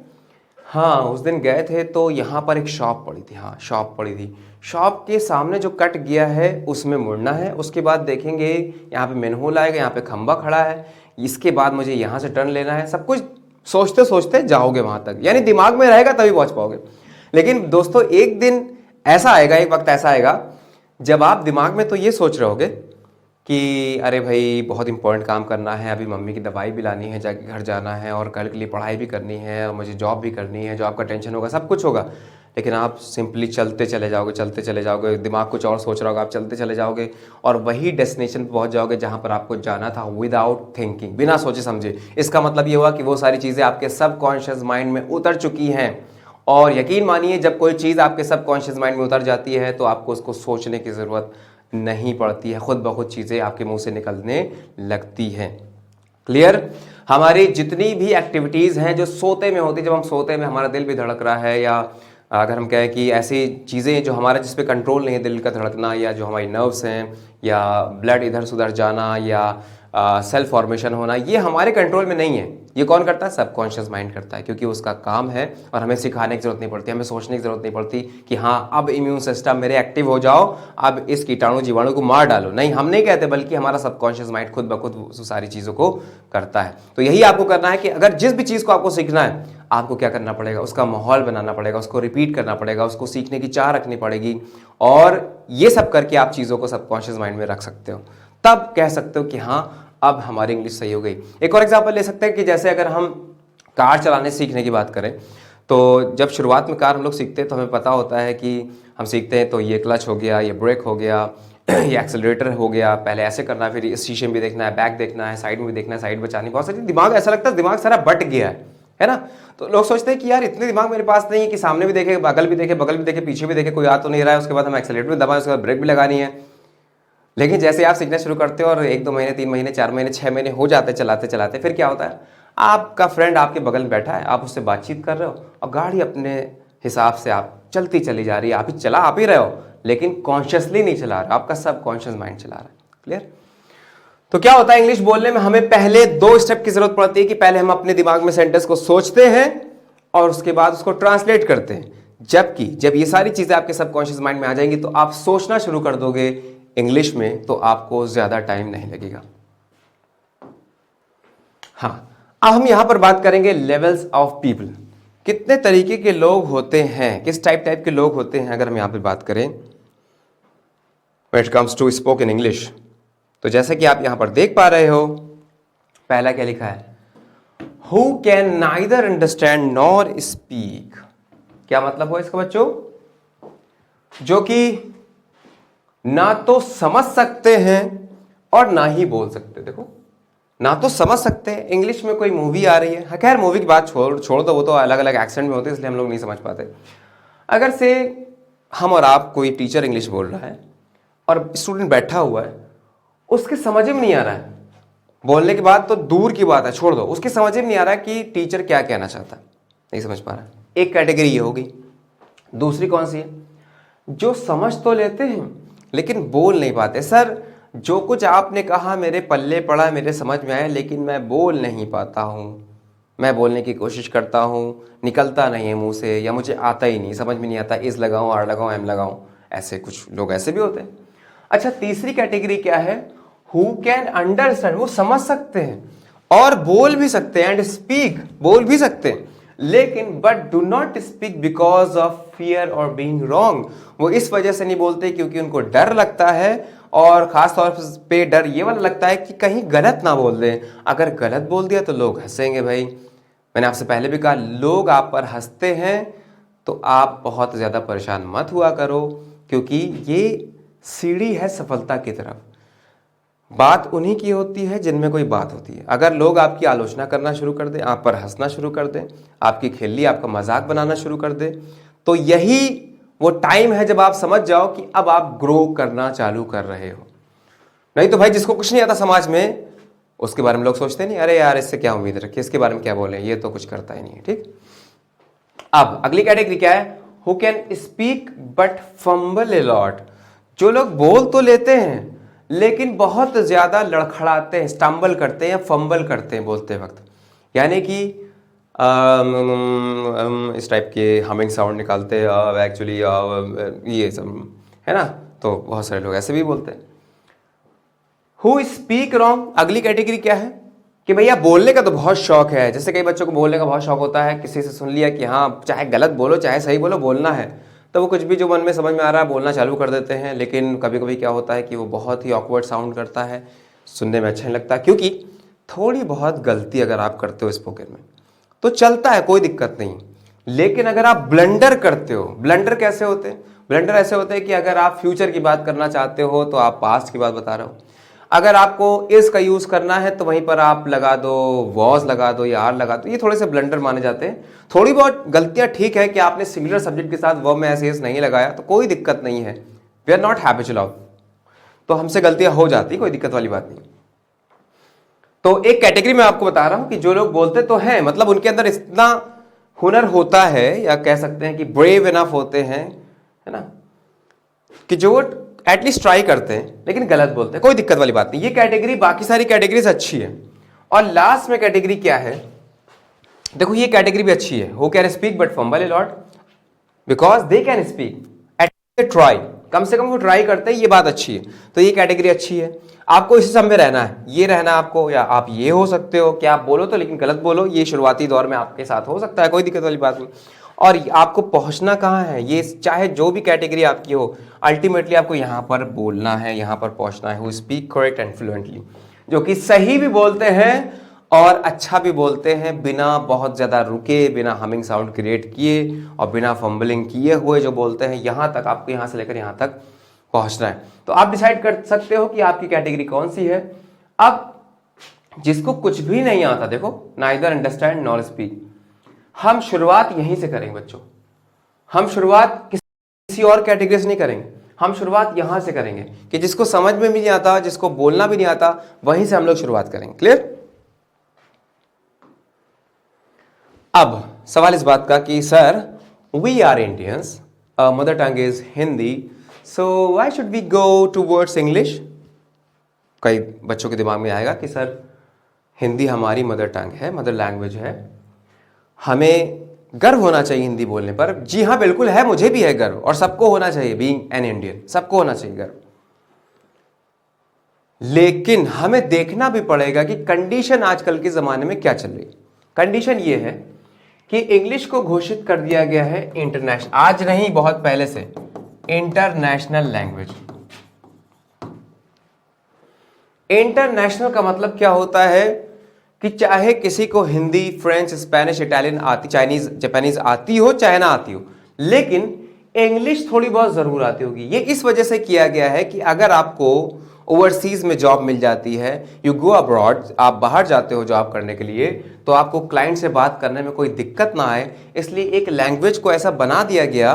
Speaker 1: हाँ, उस दिन गए थे तो यहाँ पर एक शॉप पड़ी थी, हाँ शॉप पड़ी थी, शॉप के सामने जो कट गया है उसमें मुड़ना है, उसके बाद देखेंगे यहाँ पे मैनहोल आएगा, यहाँ पे खंबा खड़ा है, इसके बाद मुझे यहाँ से टर्न लेना है। सब कुछ सोचते सोचते जाओगे वहाँ तक, यानी दिमाग में रहेगा तभी पहुँच पाओगे। लेकिन दोस्तों एक दिन ऐसा आएगा, एक वक्त ऐसा आएगा जब आप दिमाग में तो ये सोच रहे होगे कि अरे भाई बहुत इंपॉर्टेंट काम करना है, अभी मम्मी की दवाई भी लानी है, जाके घर जाना है, और कल के लिए पढ़ाई भी करनी है, और मुझे जॉब भी करनी है, जॉब का टेंशन होगा, सब कुछ होगा। लेकिन आप सिंपली चलते चले जाओगे, चलते चले जाओगे, दिमाग कुछ और सोच रहा होगा, आप चलते चले जाओगे और वही डेस्टिनेशन पर पहुँच जाओगे जहाँ पर आपको जाना था, विदाउट थिंकिंग, बिना सोचे समझे। इसका मतलब ये हुआ कि वो सारी चीज़ें आपके सबकॉन्शियस माइंड में उतर चुकी हैं। और यकीन मानिए जब कोई चीज़ आपके सबकॉन्शियस माइंड में उतर जाती है तो आपको उसको सोचने की ज़रूरत नहीं पड़ती है, खुद ब खुद चीज़ें आपके मुंह से निकलने लगती हैं। क्लियर। हमारी जितनी भी एक्टिविटीज़ हैं जो सोते में होती है, जब हम सोते में हमारा दिल भी धड़क रहा है, या अगर हम कहें कि ऐसी चीज़ें जो हमारा जिस पे कंट्रोल नहीं है, दिल का धड़कना, या जो हमारी नर्व्स हैं, या ब्लड इधर से उधर जाना, या सेल्फ फॉर्मेशन होना, ये हमारे कंट्रोल में नहीं है। ये कौन करता है, सबकॉन्शियस माइंड करता है, क्योंकि उसका काम है और हमें सिखाने की जरूरत नहीं पड़ती, हमें सोचने की जरूरत नहीं पड़ती कि हाँ अब इम्यून सिस्टम मेरे एक्टिव हो जाओ, अब इस कीटाणु जीवाणु को मार डालो। नहीं, हम नहीं कहते, बल्कि हमारा सबकॉन्शियस माइंड खुद ब खुद सारी चीज़ों को करता है। तो यही आपको करना है कि अगर जिस भी चीज़ को आपको सीखना है, आपको क्या करना पड़ेगा, उसका माहौल बनाना पड़ेगा, उसको रिपीट करना पड़ेगा, उसको सीखने की चाह रखनी पड़ेगी, और ये सब करके आप चीज़ों को सबकॉन्शियस माइंड में रख सकते हो। तब कह सकते हो कि हाँ अब हमारी इंग्लिश सही हो गई। एक और एग्जांपल ले सकते हैं कि जैसे अगर हम कार चलाने सीखने की बात करें, तो जब शुरुआत में कार हम लोग सीखते हैं तो हमें पता होता है कि हम सीखते हैं तो ये क्लच हो गया, ये ब्रेक हो गया, ये एक्सेलरेटर हो गया, पहले ऐसे करना है, फिर इस शीशे में भी देखना है, बैक देखना है, साइड में भी देखना है, साइड बचानी, बहुत सारी दिमाग, ऐसा लगता है दिमाग सारा बट गया है ना। तो लोग सोचते हैं कि यार इतने दिमाग मेरे पास नहीं है कि सामने भी देखे, बगल भी देखे, पीछे भी देखे, कोई आ तो नहीं रहा है, उसके बाद हम एक्सेलरेटर में दबाएं, उसके बाद ब्रेक भी लगानी है। लेकिन जैसे आप सीखना शुरू करते हो और 1-2 महीने, 3 महीने, 4 महीने, 6 महीने हो जाते चलाते चलाते, फिर क्या होता है, आपका फ्रेंड आपके बगल में बैठा है, आप उससे बातचीत कर रहे हो और गाड़ी अपने हिसाब से आप चलती चली जा रही है, आप ही रहे हो, लेकिन कॉन्शियसली नहीं चला रहे, आपका सब कॉन्शियस माइंड चला रहा है। क्लियर? तो क्या होता है, इंग्लिश बोलने में हमें पहले 2 स्टेप की जरूरत पड़ती है कि पहले हम अपने दिमाग में सेंटेंस को सोचते हैं और उसके बाद उसको ट्रांसलेट करते हैं। जबकि जब ये सारी चीजें आपके सबकॉन्शियस माइंड में आ जाएंगी तो आप सोचना शुरू कर दोगे इंग्लिश में, तो आपको ज्यादा टाइम नहीं लगेगा। हाँ, अब हम यहां पर बात करेंगे लेवल्स ऑफ पीपल। कितने तरीके के लोग होते हैं, किस टाइप के लोग होते हैं, अगर हम यहां पर बात करें when it comes to spoken English. तो जैसे कि आप यहां पर देख पा रहे हो, पहला क्या लिखा है, who can neither understand nor speak. क्या मतलब हुआ इसका बच्चों? जो कि ना तो समझ सकते हैं और ना ही बोल सकते। देखो, ना तो समझ सकते हैं, इंग्लिश में कोई मूवी आ रही है, खैर मूवी की बात छोड़ दो, वो तो अलग अलग एक्सेंट में होते हैं इसलिए हम लोग नहीं समझ पाते। अगर से हम और आप, कोई टीचर इंग्लिश बोल रहा है और स्टूडेंट बैठा हुआ है, उसके समझ में नहीं आ रहा है, बोलने के बाद तो दूर की बात है, छोड़ दो, उसके समझ में नहीं आ रहा है कि टीचर क्या कहना चाहता है, नहीं समझ पा रहा है। एक कैटेगरी ये होगी। दूसरी कौन सी है? जो समझ तो लेते हैं लेकिन बोल नहीं पाते। सर, जो कुछ आपने कहा मेरे पल्ले पड़ा, मेरे समझ में आया, लेकिन मैं बोल नहीं पाता हूं, मैं बोलने की कोशिश करता हूं, निकलता नहीं है मुंह से, या मुझे आता ही नहीं, समझ में नहीं आता, इज लगाऊं, आर लगाऊं, एम लगाऊं। ऐसे कुछ लोग ऐसे भी होते हैं। अच्छा, तीसरी कैटेगरी क्या है? हु कैन अंडरस्टैंड, वो समझ सकते हैं और बोल भी सकते हैं, एंड स्पीक, बोल भी सकते हैं, लेकिन but do not speak because of fear और बीइंग रॉन्ग। वो इस वजह से नहीं बोलते क्योंकि उनको डर लगता है, और खास तौर पे डर ये वाला लगता है कि कहीं गलत ना बोल दें। अगर गलत बोल दिया तो लोग हंसेंगे। भाई, मैंने आपसे पहले भी कहा, लोग आप पर हंसते हैं तो आप बहुत ज़्यादा परेशान मत हुआ करो, क्योंकि ये सीढ़ी है सफलता की तरफ। बात उन्हीं की होती है जिनमें कोई बात होती है। अगर लोग आपकी आलोचना करना शुरू कर दें, आप पर हंसना शुरू कर दें, आपकी खिल्ली, आपका मजाक बनाना शुरू कर दें, तो यही वो टाइम है जब आप समझ जाओ कि अब आप ग्रो करना चालू कर रहे हो। नहीं तो भाई, जिसको कुछ नहीं आता समाज में, उसके बारे में लोग सोचते नहीं, अरे यार इससे क्या उम्मीद रखी, इसके बारे में क्या बोले, ये तो कुछ करता ही नहीं है। ठीक, अब अगली कैटेगरी क्या है? Who can speak but fumble a lot. जो लोग बोल तो लेते हैं लेकिन बहुत ज्यादा लड़खड़ाते हैं, स्टम्बल करते हैं, फंबल करते हैं बोलते वक्त, यानी कि इस टाइप के हमिंग साउंड निकालते हैं एक्चुअली, ये सब है ना। तो बहुत सारे लोग ऐसे भी बोलते हैं। हु स्पीक रॉन्ग, अगली कैटेगरी क्या है कि भैया बोलने का तो बहुत शौक है। जैसे कई बच्चों को बोलने का बहुत शौक होता है, किसी से सुन लिया कि हाँ, चाहे गलत बोलो चाहे सही बोलो, बोलना है, तो वो कुछ भी जो मन में समझ में आ रहा है बोलना चालू कर देते हैं। लेकिन कभी कभी क्या होता है कि वो बहुत ही ऑकवर्ड साउंड करता है, सुनने में अच्छा नहीं लगता, क्योंकि थोड़ी बहुत गलती अगर आप करते हो स्पोकन में तो चलता है, कोई दिक्कत नहीं। लेकिन अगर आप ब्लंडर करते हो, ब्लंडर कैसे होते हैं? ब्लंडर ऐसे होते हैं कि अगर आप फ्यूचर की बात करना चाहते हो तो आप पास्ट की बात बता रहे हो। अगर आपको इस का यूज करना है तो वहीं पर आप लगा दो, वॉज लगा दो या आर लगा दो। ये थोड़े से ब्लंडर माने जाते हैं। थोड़ी बहुत गलतियां ठीक है कि आपने सिंगुलर सब्जेक्ट के साथ वर्ब में ऐसे नहीं लगाया, तो कोई दिक्कत नहीं है, we are not habitual of, तो हमसे गलतियां हो जाती, कोई दिक्कत वाली बात नहीं। तो एक कैटेगरी में आपको बता रहा हूं कि जो लोग बोलते तो हैं, मतलब उनके अंदर इतना हुनर होता है, या कह सकते हैं कि ब्रेव इनफ होते हैं, है ना, कि जो एटलीस्ट ट्राई करते हैं लेकिन गलत बोलते हैं, कोई दिक्कत वाली बात नहीं। ये कैटेगरी बाकी सारी कैटेगरीज अच्छी है। और लास्ट में कैटेगरी क्या है? देखो, ये कैटेगरी भी अच्छी है। Who can speak but fumble a lot because they can speak, at try, कम से कम वो ट्राई करते हैं, ये बात अच्छी है। तो ये कैटेगरी अच्छी है। आपको इसी सब में रहना है, ये रहना आपको, या आप ये हो सकते हो कि आप बोलो तो लेकिन गलत बोलो। ये शुरुआती दौर में आपके साथ हो सकता है, कोई दिक्कत वाली बात नहीं। और आपको पहुंचना कहाँ है? ये चाहे जो भी कैटेगरी आपकी हो, अल्टीमेटली आपको यहाँ पर बोलना है, यहाँ पर पहुंचना है। Who speak correct and fluently, जो कि सही भी बोलते हैं और अच्छा भी बोलते हैं, बिना बहुत ज़्यादा रुके, बिना हमिंग साउंड क्रिएट किए और बिना फंबलिंग किए हुए जो बोलते हैं। यहाँ तक आपको, यहाँ से लेकर यहाँ तक पहुंचना है। तो आप डिसाइड कर सकते हो कि आपकी कैटेगरी कौन सी है। अब जिसको कुछ भी नहीं आता, देखो नाइदर अंडरस्टैंड नॉर स्पीक, हम शुरुआत यहीं से करेंगे बच्चों। हम शुरुआत किसी और कैटेगरी से नहीं करेंगे, हम शुरुआत यहां से करेंगे कि जिसको समझ में भी नहीं आता, जिसको बोलना भी नहीं आता, वहीं से हम लोग शुरुआत करेंगे। क्लियर? अब सवाल इस बात का कि sir we are Indians, mother tongue is Hindi, so why should we go towards English. कई बच्चों के दिमाग में आएगा कि सर हिंदी हमारी मदर टंग है, मदर लैंग्वेज है, हमें गर्व होना चाहिए हिंदी बोलने पर। जी हाँ, बिल्कुल है, मुझे भी है गर्व, और सबको होना चाहिए, बीइंग एन इंडियन सबको होना चाहिए गर्व। लेकिन हमें देखना भी पड़ेगा कि कंडीशन आजकल के जमाने में क्या चल रही है। कंडीशन ये है कि इंग्लिश को घोषित कर दिया गया है इंटरनेशनल, आज नहीं बहुत पहले से, इंटरनेशनल लैंग्वेज। इंटरनेशनल का मतलब क्या होता है कि चाहे किसी को हिंदी, फ्रेंच, स्पेनिश, इटालियन आती, चाइनीज, जापानीज आती हो, चाहे ना आती हो, लेकिन इंग्लिश थोड़ी बहुत जरूर आती होगी। ये इस वजह से किया गया है कि अगर आपको ओवरसीज में जॉब मिल जाती है, यू गो अब्रॉड, आप बाहर जाते हो जॉब करने के लिए, तो आपको क्लाइंट से बात करने में कोई दिक्कत ना आए, इसलिए एक लैंग्वेज को ऐसा बना दिया गया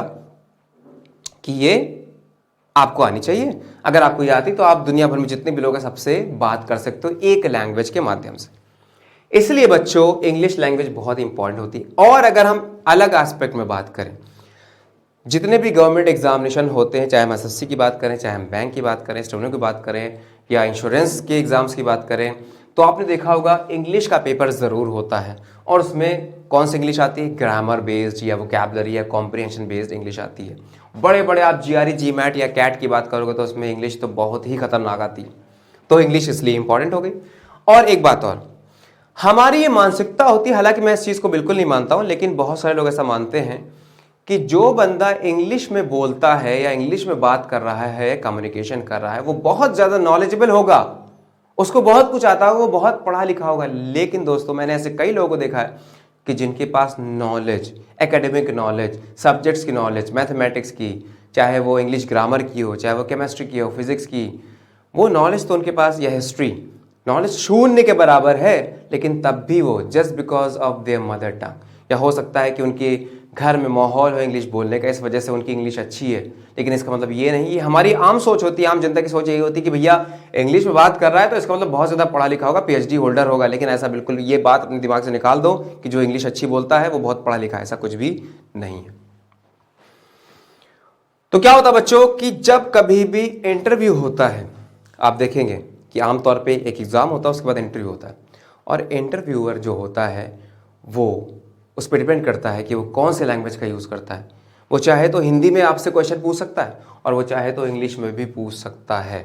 Speaker 1: कि ये आपको आनी चाहिए। अगर आपको ये आती तो आप दुनिया भर में जितने भी लोग हैं सबसे बात कर सकते हो एक लैंग्वेज के माध्यम से। इसलिए बच्चों इंग्लिश लैंग्वेज बहुत इंपॉर्टेंट होती है। और अगर हम अलग एस्पेक्ट में बात करें, जितने भी गवर्नमेंट एग्जामिनेशन होते हैं, चाहे हम एसएससी की बात करें, चाहे हम बैंक की बात करें, स्टूडेंट की बात करें, या इंश्योरेंस के एग्जाम्स की बात करें, तो आपने देखा होगा इंग्लिश का पेपर ज़रूर होता है। और उसमें कौन सी इंग्लिश आती है? ग्रामर बेस्ड या वोकैबुलरी या कॉम्प्रिहेंशन बेस्ड इंग्लिश आती है। बड़े बड़े आप जीआरई, जीमैट या कैट की बात करोगे तो उसमें इंग्लिश तो बहुत ही खतरनाक आती है। तो इंग्लिश इसलिए इंपॉर्टेंट हो गई। और एक बात और, हमारी ये मानसिकता होती है, हालांकि मैं इस चीज़ को बिल्कुल नहीं मानता हूं, लेकिन बहुत सारे लोग ऐसा मानते हैं कि जो बंदा इंग्लिश में बोलता है या इंग्लिश में बात कर रहा है, कम्युनिकेशन कर रहा है, वो बहुत ज़्यादा नॉलेजेबल होगा, उसको बहुत कुछ आता होगा, वो बहुत पढ़ा लिखा होगा। लेकिन दोस्तों मैंने ऐसे कई लोगों को देखा है कि जिनके पास नॉलेज, एकेडमिक नॉलेज, सब्जेक्ट्स की नॉलेज, मैथमेटिक्स की, चाहे वो इंग्लिश ग्रामर की हो, चाहे वो केमिस्ट्री की हो, फिजिक्स की, वो नॉलेज तो उनके पास, या हिस्ट्री नॉलेज शून्य के बराबर है, लेकिन तब भी वो just because of their mother tongue, या हो सकता है कि उनके घर में माहौल हो इंग्लिश बोलने का, इस वजह से उनकी इंग्लिश अच्छी है। लेकिन इसका मतलब ये नहीं, ये हमारी आम सोच होती है, आम जनता की सोच यही होती है कि भैया इंग्लिश में बात कर रहा है तो इसका मतलब बहुत ज़्यादा पढ़ा लिखा होगा, पीएचडी होल्डर होगा। लेकिन ऐसा बिल्कुल, ये बात अपने दिमाग से निकाल दो कि जो इंग्लिश अच्छी बोलता है वो बहुत पढ़ा लिखा है, ऐसा कुछ भी नहीं है। तो क्या होता बच्चों कि जब कभी भी इंटरव्यू होता है, आप देखेंगे कि आमतौर पे एक एग्ज़ाम होता है, उसके बाद इंटरव्यू होता है, और इंटरव्यूअर जो होता है वो उस पर डिपेंड करता है कि वो कौन से लैंग्वेज का यूज़ करता है। वो चाहे तो हिंदी में आपसे क्वेश्चन पूछ सकता है, और वो चाहे तो इंग्लिश में भी पूछ सकता है।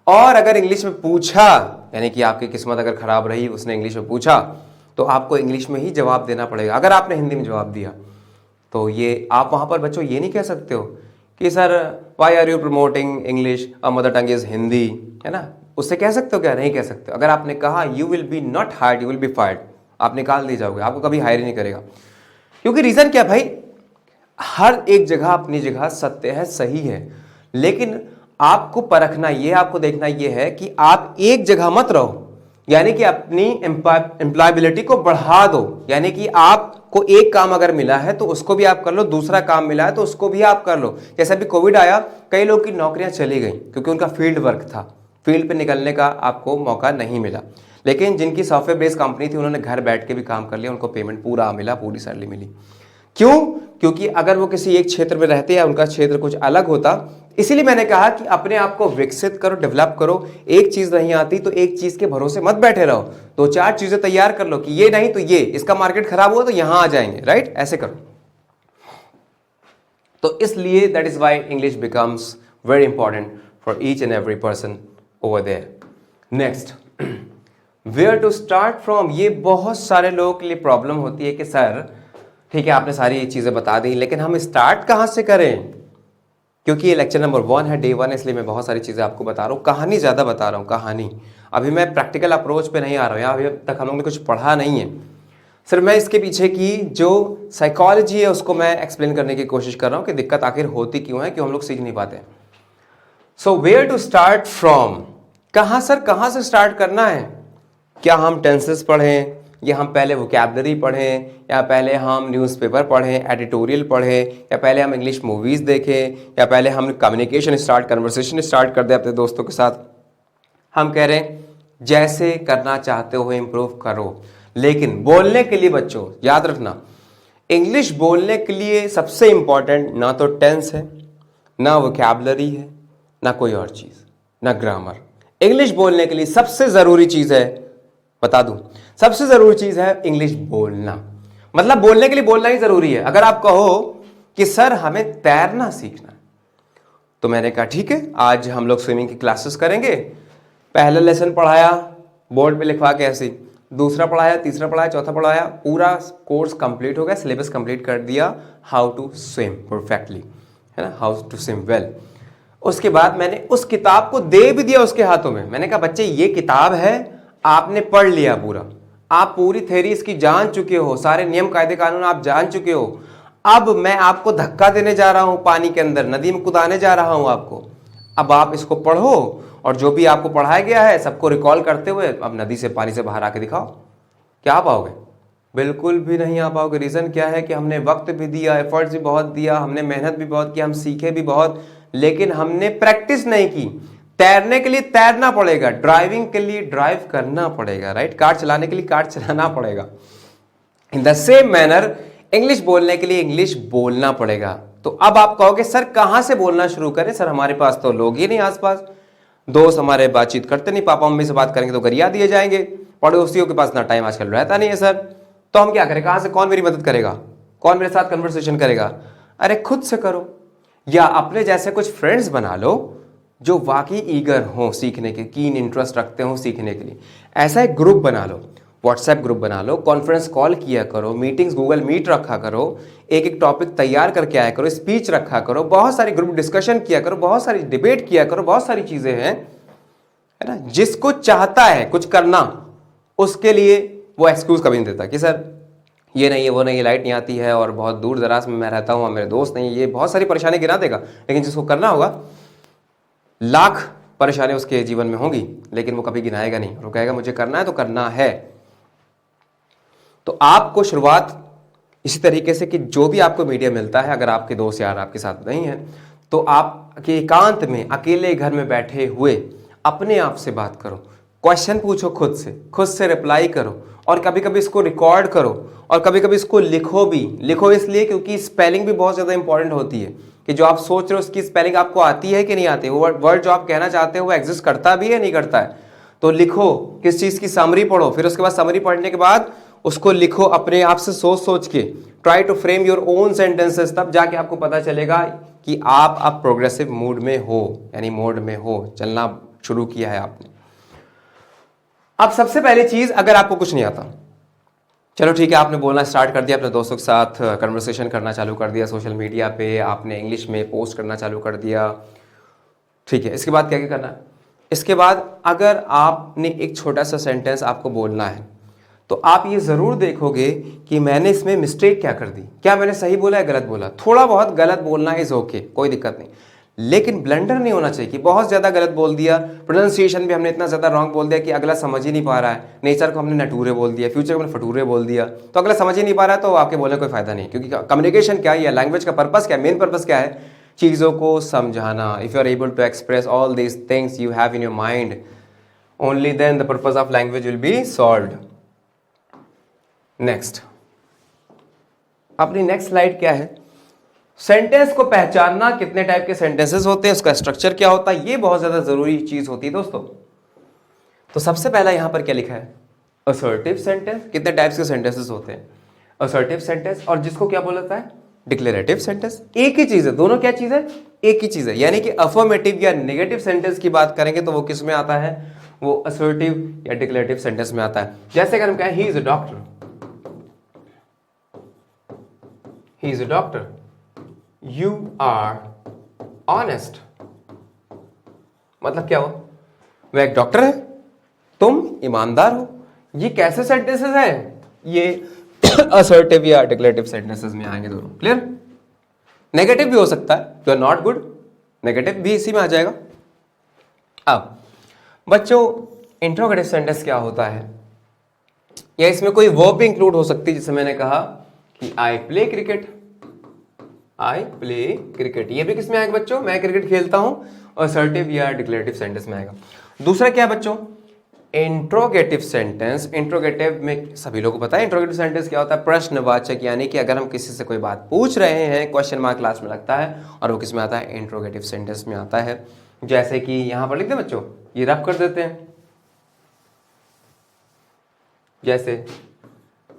Speaker 1: और अगर इंग्लिश में पूछा, यानी कि आपकी किस्मत अगर ख़राब रही, उसने इंग्लिश में पूछा, तो आपको इंग्लिश में ही जवाब देना पड़ेगा। अगर आपने हिंदी में जवाब दिया तो ये आप वहाँ पर बच्चों ये नहीं कह सकते हो कि sir why are you promoting English, mother tongue is Hindi, है ना, उससे कह सकते हो क्या? नहीं कह सकते। अगर आपने कहा you will be not hired, you will be fired, आप निकाल दिए जाओगे, आपको कभी हायर ही नहीं करेगा। क्योंकि रीज़न क्या भाई, हर एक जगह अपनी जगह सत्य है, सही है, लेकिन आपको परखना ये, आपको देखना ये है कि आप एक जगह मत रहो, यानी कि अपनी एम्प्लॉयबिलिटी को बढ़ा दो। यानी कि आपको एक काम अगर मिला है तो उसको भी आप कर लो, दूसरा काम मिला है तो उसको भी आप कर लो। जैसे अभी कोविड आया, कई लोग की नौकरियां चली गई क्योंकि उनका फील्ड वर्क था, फील्ड पे निकलने का आपको मौका नहीं मिला। लेकिन जिनकी सॉफ्टवेयर बेस्ड कंपनी थी, उन्होंने घर बैठ के भी काम कर लिया, उनको पेमेंट पूरा मिला, पूरी सैलरी मिली। क्यों? क्योंकि अगर वो किसी एक क्षेत्र में रहते या उनका क्षेत्र कुछ अलग होता। इसीलिए मैंने कहा कि अपने आप को विकसित करो, डेवलप करो। एक चीज नहीं आती तो एक चीज के भरोसे मत बैठे रहो, दो चार चीजें तैयार कर लो कि ये नहीं तो ये, इसका मार्केट खराब हुआ तो यहां आ जाएंगे, राइट? ऐसे करो। तो इसलिए that is why English becomes very important for each and every person over there. Next, where to start from. ये बहुत सारे लोगों के लिए प्रॉब्लम होती है कि सर ठीक है आपने सारी चीज़ें बता दी, लेकिन हम स्टार्ट कहाँ से करें? क्योंकि ये लेक्चर नंबर 1 है, डे 1, इसलिए मैं बहुत सारी चीज़ें आपको बता रहा हूँ, कहानी ज़्यादा बता रहा हूँ। कहानी अभी मैं प्रैक्टिकल अप्रोच पे नहीं आ रहा हूँ, यहाँ अभी तक हम लोगों ने कुछ पढ़ा नहीं है, सिर्फ मैं इसके पीछे की जो साइकोलॉजी है उसको मैं एक्सप्लेन करने की कोशिश कर रहा हूँ कि दिक्कत आखिर होती क्यों है, क्यों हम लोग सीख नहीं पाते। So where to start from, कहाँ सर कहाँ से स्टार्ट करना है? क्या हम टेंसेस पढ़ें, या हम पहले वोकैबलरी पढ़ें, या पहले हम न्यूज़पेपर पढ़ें, एडिटोरियल पढ़ें, या पहले हम इंग्लिश मूवीज़ देखें, या पहले हम कम्युनिकेशन कन्वर्सेशन स्टार्ट कर दें अपने दोस्तों के साथ? हम कह रहे हैं जैसे करना चाहते हो इम्प्रूव करो, लेकिन बोलने के लिए बच्चों याद रखना, इंग्लिश बोलने के लिए सबसे इंपॉर्टेंट ना तो टेंस है, ना वोकैबलरी है, ना कोई और चीज़, ना ग्रामर। इंग्लिश बोलने के लिए सबसे ज़रूरी चीज़ है, बता दूं, सबसे ज़रूरी चीज़ है इंग्लिश बोलना। मतलब बोलने के लिए बोलना ही ज़रूरी है। अगर आप कहो कि सर हमें तैरना सीखना है, तो मैंने कहा ठीक है, आज हम लोग स्विमिंग की क्लासेस करेंगे। पहला लेसन पढ़ाया, बोर्ड पे लिखवा के ऐसे, दूसरा पढ़ाया, तीसरा पढ़ाया, चौथा पढ़ाया, पूरा कोर्स कंप्लीट हो गया, सिलेबस कंप्लीट कर दिया, हाउ टू स्विम परफेक्टली, है ना, हाउ टू स्विम वेल। उसके बाद मैंने उस किताब को दे भी दिया उसके हाथों में। मैंने कहा बच्चे ये किताब है, आपने पढ़ लिया पूरा, आप पूरी थ्योरी इसकी जान चुके हो, सारे नियम कायदे कानून आप जान चुके हो। अब मैं आपको धक्का देने जा रहा हूं पानी के अंदर, नदी में कुदाने जा रहा हूं आपको। अब आप इसको पढ़ो और जो भी आपको पढ़ाया गया है सबको रिकॉल करते हुए अब नदी से पानी से बाहर आके दिखाओ। क्या आ पाओगे? बिल्कुल भी नहीं आ पाओगे। रीज़न क्या है कि हमने वक्त भी दिया, एफर्ट्स भी बहुत दिया, हमने मेहनत भी बहुत की, हम सीखे भी बहुत, लेकिन हमने प्रैक्टिस नहीं की। तैरने के लिए तैरना पड़ेगा, ड्राइविंग के लिए ड्राइव करना पड़ेगा, राइट, कार चलाने के लिए कार चलाना पड़ेगा। In the same manner English बोलने के लिए इंग्लिश बोलना पड़ेगा। तो अब आप कहोगे सर कहां से बोलना शुरू करें? सर हमारे पास तो लोग ही नहीं आसपास, दोस्त हमारे बातचीत करते नहीं, पापा मम्मी से बात करेंगे तो गरिया दिए जाएंगे, पड़ोसियों के पास ना टाइम आजकल रहता नहीं है सर, तो हम क्या करें? कहां से, कौन मेरी मदद करेगा, कौन मेरे साथ कन्वर्सेशन करेगा? अरे खुद से करो, या अपने जैसे कुछ फ्रेंड्स बना लो जो वाकई ईगर हो सीखने के, कीन इंटरेस्ट रखते हो सीखने के लिए। ऐसा एक ग्रुप बना लो, व्हाट्सएप ग्रुप बना लो, कॉन्फ्रेंस कॉल किया करो, मीटिंग्स गूगल मीट रखा करो, एक एक टॉपिक तैयार करके आया करो, स्पीच रखा करो, बहुत सारी ग्रुप डिस्कशन किया करो, बहुत सारी डिबेट किया करो, बहुत सारी चीजें हैं, है ना। जिसको चाहता है कुछ करना, उसके लिए वो एक्सक्यूज कभी नहीं देता कि सर ये नहीं है, वो नहीं है, लाइट नहीं आती है, और बहुत दूर दराज में मैं रहता हूँ और मेरे दोस्त नहीं, ये बहुत सारी परेशानी गिरा देगा। लेकिन जिसको करना होगा, लाख परेशानी उसके जीवन में होंगी, लेकिन वो कभी गिनाएगा नहीं, वो कहेगा मुझे करना है तो करना है। तो आपको शुरुआत इसी तरीके से कि जो भी आपको मीडिया मिलता है, अगर आपके दोस्त यार आपके साथ नहीं है, तो आप के एकांत में अकेले घर में बैठे हुए अपने आप से बात करो, क्वेश्चन पूछो, खुद से रिप्लाई करो, और कभी कभी इसको रिकॉर्ड करो, और कभी कभी इसको लिखो भी। लिखो इसलिए क्योंकि स्पेलिंग भी बहुत ज़्यादा इंपॉर्टेंट होती है, कि जो आप सोच रहे हो उसकी स्पेलिंग आपको आती है कि नहीं आती, वो वर्ड जो आप कहना चाहते हो वो एग्जिस्ट करता भी है नहीं करता है। तो लिखो, किस चीज़ की समरी पढ़ो, फिर उसके बाद समरी पढ़ने के बाद उसको लिखो अपने आप से सोच के, try to frame your own sentences, तब जाके आपको पता चलेगा कि आप अब प्रोग्रेसिव मूड में हो, यानी मोड में हो, चलना शुरू किया है आपने। अब सबसे पहली चीज, अगर आपको कुछ नहीं आता, चलो ठीक है, आपने बोलना स्टार्ट कर दिया, अपने दोस्तों के साथ कन्वर्सेशन करना चालू कर दिया, सोशल मीडिया पे आपने इंग्लिश में पोस्ट करना चालू कर दिया, ठीक है, इसके बाद क्या क्या करना है? इसके बाद अगर आपने एक छोटा सा सेंटेंस आपको बोलना है, तो आप ये ज़रूर देखोगे कि मैंने इसमें मिस्टेक क्या कर दी, क्या मैंने सही बोला है गलत बोला। थोड़ा बहुत गलत बोलना इज़ ओके, कोई दिक्कत नहीं, लेकिन ब्लंडर नहीं होना चाहिए कि बहुत ज़्यादा गलत बोल दिया। प्रोनाउंसिएशन भी हमने इतना ज़्यादा रॉन्ग बोल दिया कि अगला समझ ही नहीं पा रहा है। नेचर को हमने नटूरे बोल दिया, फ्यूचर को हमने फटूरे बोल दिया, तो अगला समझ ही नहीं पा रहा है, तो आपके बोलने का कोई फायदा नहीं। क्योंकि कम्युनिकेशन क्या है, लैंग्वेज का पर्पस क्या है, मेन पर्पस क्या है? चीज़ों को समझाना। If you are able to express all these things you have in your mind, only then the purpose of language will be solved. Next, अपनी नेक्स्ट स्लाइड क्या है? सेंटेंस को पहचानना, कितने टाइप के सेंटेंसेस होते हैं, उसका स्ट्रक्चर क्या होता है, ये बहुत ज्यादा जरूरी चीज होती है दोस्तों। तो सबसे पहला यहां पर क्या लिखा है? Assertive sentence. कितने टाइप्स के सेंटेंसेस होते हैं? असर्टिव सेंटेंस, और जिसको क्या बोला जाता है? Declarative sentence. एक ही चीज है, दोनों क्या चीज है? एक ही चीज है। यानी कि अफर्मेटिव या नेगेटिव सेंटेंस की बात करेंगे तो वो किस में आता है? वो असर्टिव या डिक्लेरेटिव सेंटेंस में आता है। जैसे अगर हम कहें he is a doctor, he is a doctor, You are honest, मतलब क्या हुआ? वह एक डॉक्टर है, तुम ईमानदार हो। ये कैसे सेंटेंसेस हैं? ये असर्टिव या डिक्लेरेटिव सेंटेंसेस में आएंगे दोनों। क्लियर? नेगेटिव भी हो सकता है, you are not good, negative भी इसी में आ जाएगा। अब बच्चों इंट्रोगेटिव सेंटेंस क्या होता है, या इसमें कोई वर्ब भी इंक्लूड हो सकती है, जैसे मैंने कहा कि I play cricket, I play cricket, ये भी किस में आएगा बच्चों, मैं क्रिकेट खेलता हूं, और असर्टिव या डिक्लेरेटिव सेंटेंस में आएगा। दूसरा क्या है बच्चों, इंट्रोगेटिव सेंटेंस। इंट्रोगेटिव में सभी लोगों को पता है इंट्रोगेटिव सेंटेंस क्या होता है, प्रश्नवाचक, यानी कि अगर हम किसी से कोई बात पूछ रहे हैं, क्वेश्चन मार्क क्लास में लगता है, और वो किस में आता है, इंट्रोगेटिव सेंटेंस में आता है। जैसे कि यहां पर लिख दे बच्चों, ये रफ कर देते हैं, जैसे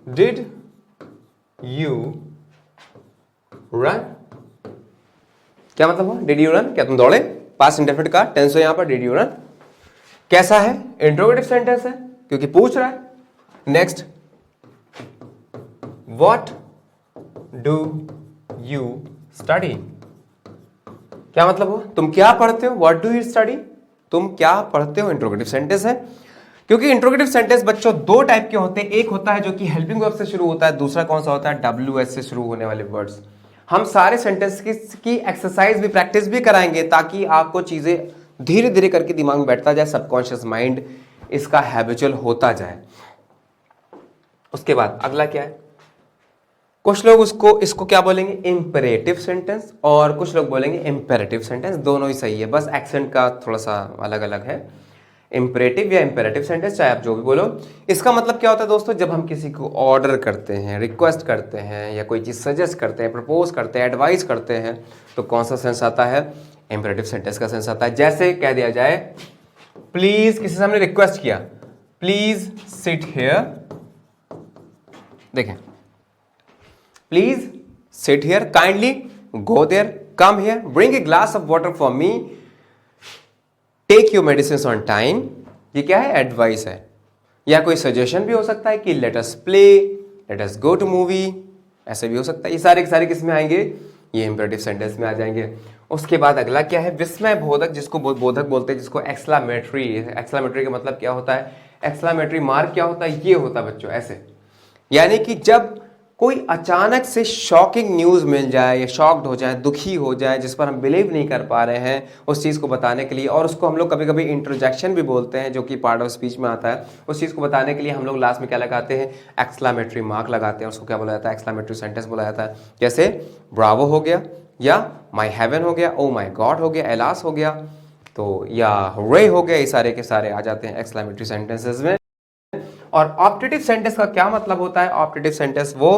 Speaker 1: डिड यू रन, क्या मतलब हुआ, डिड यू रन, क्या तुम दौड़े, पास्ट इंडेफिनिट का टेंस है यहां पर, डिड यू रन। कैसा है, इंट्रोगेटिव सेंटेंस है क्योंकि पूछ रहा है। Next, what do you study, क्या मतलब हुआ, तुम क्या पढ़ते हो, व्हाट डू यू स्टडी, तुम क्या पढ़ते हो, इंट्रोगेटिव सेंटेंस है। क्योंकि इंट्रोगेटिव सेंटेंस बच्चों दो टाइप के होते हैं, एक होता है जो कि हेल्पिंग वर्ब से शुरू होता है, दूसरा कौन सा होता है, WS से शुरू होने वाले वर्ड्स। हम सारे सेंटेंस की एक्सरसाइज भी, प्रैक्टिस भी कराएंगे, ताकि आपको चीजें धीरे धीरे करके दिमाग में बैठता जाए, सबकॉन्शियस माइंड इसका हैबिचुअल होता जाए। उसके बाद अगला क्या है, कुछ लोग इसको क्या बोलेंगे, इंपेरेटिव सेंटेंस, और कुछ लोग बोलेंगे इंपेरेटिव सेंटेंस, दोनों ही सही है, बस एक्सेंट का थोड़ा सा अलग अलग है। इंपेरेटिव या इंपेरेटिव सेंटेंस, चाहे आप जो भी बोलो। इसका मतलब क्या होता है दोस्तों, जब हम किसी को ऑर्डर करते हैं, रिक्वेस्ट करते हैं, या कोई चीज़ सजेस्ट करते हैं, प्रपोज करते हैं, एडवाइस करते हैं, तो कौन सा सेंस आता है, इंपेरेटिव सेंटेंस का सेंस आता है। जैसे कह दिया जाए, प्लीज, किसी से हमने रिक्वेस्ट किया, प्लीज सिट हियर, देखें, please sit here, kindly go there, come here, bring a glass of water for me, take your medicine on time. ये क्या है, एडवाइस है। या कोई सजेशन भी हो सकता है कि let us play, let us go to movie, ऐसे भी हो सकता है। ये सारे के सारे किस में आएंगे, ये इंपेरेटिव सेंटेंस में आ जाएंगे। उसके बाद अगला क्या है, विस्मय बोधक, जिसको बोधक बोलते हैं, जिसको एक्सक्लामेटरी। एक्सक्लामेटरी का मतलब क्या होता है, एक्सक्लामेटरी मार्क क्या होता है, ये होता है बच्चों ऐसे, यानी कि जब कोई अचानक से शॉकिंग न्यूज़ मिल जाए, या शॉक्ड हो जाए, दुखी हो जाए, जिस पर हम बिलीव नहीं कर पा रहे हैं, उस चीज़ को बताने के लिए, और उसको हम लोग कभी कभी इंटरजेक्शन भी बोलते हैं, जो कि पार्ट ऑफ स्पीच में आता है, उस चीज़ को बताने के लिए हम लोग लास्ट में क्या लगाते हैं, एक्सक्लामेटरी मार्क लगाते हैं। उसको क्या बोला जाता है, एक्सक्लामेटरी सेंटेंस बोला जाता है। जैसे ब्रावो हो गया, या माई हेवन हो गया, ओ माई गॉड हो गया, एलास हो गया, तो या हुर्रे हो गया, ये सारे के सारे आ जाते हैं एक्सक्लामेटरी सेंटेंसेस में। और ऑप्टेटिव सेंटेंस का क्या मतलब होता है, ऑप्टेटिव सेंटेंस वो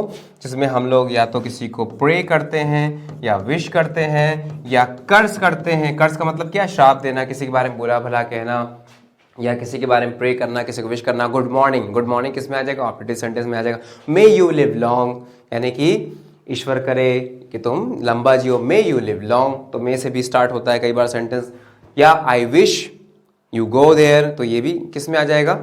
Speaker 1: जिसमें हम लोग या तो किसी को प्रे करते हैं, या विश करते हैं, या कर्ज करते हैं। कर्ज का मतलब क्या है, श्राप देना, किसी के बारे में बुरा भला कहना, या किसी के बारे में प्रे करना, किसी को विश करना। गुड मॉर्निंग, गुड मॉर्निंग किस में आ जाएगा, ऑप्टेटिव सेंटेंस में आ जाएगा। मे यू लिव लॉन्ग, यानी कि ईश्वर करे कि तुम लंबा जियो, मे यू लिव लॉन्ग, तो मे से भी स्टार्ट होता है कई बार सेंटेंस। या I wish you go there, तो ये भी किस में आ जाएगा।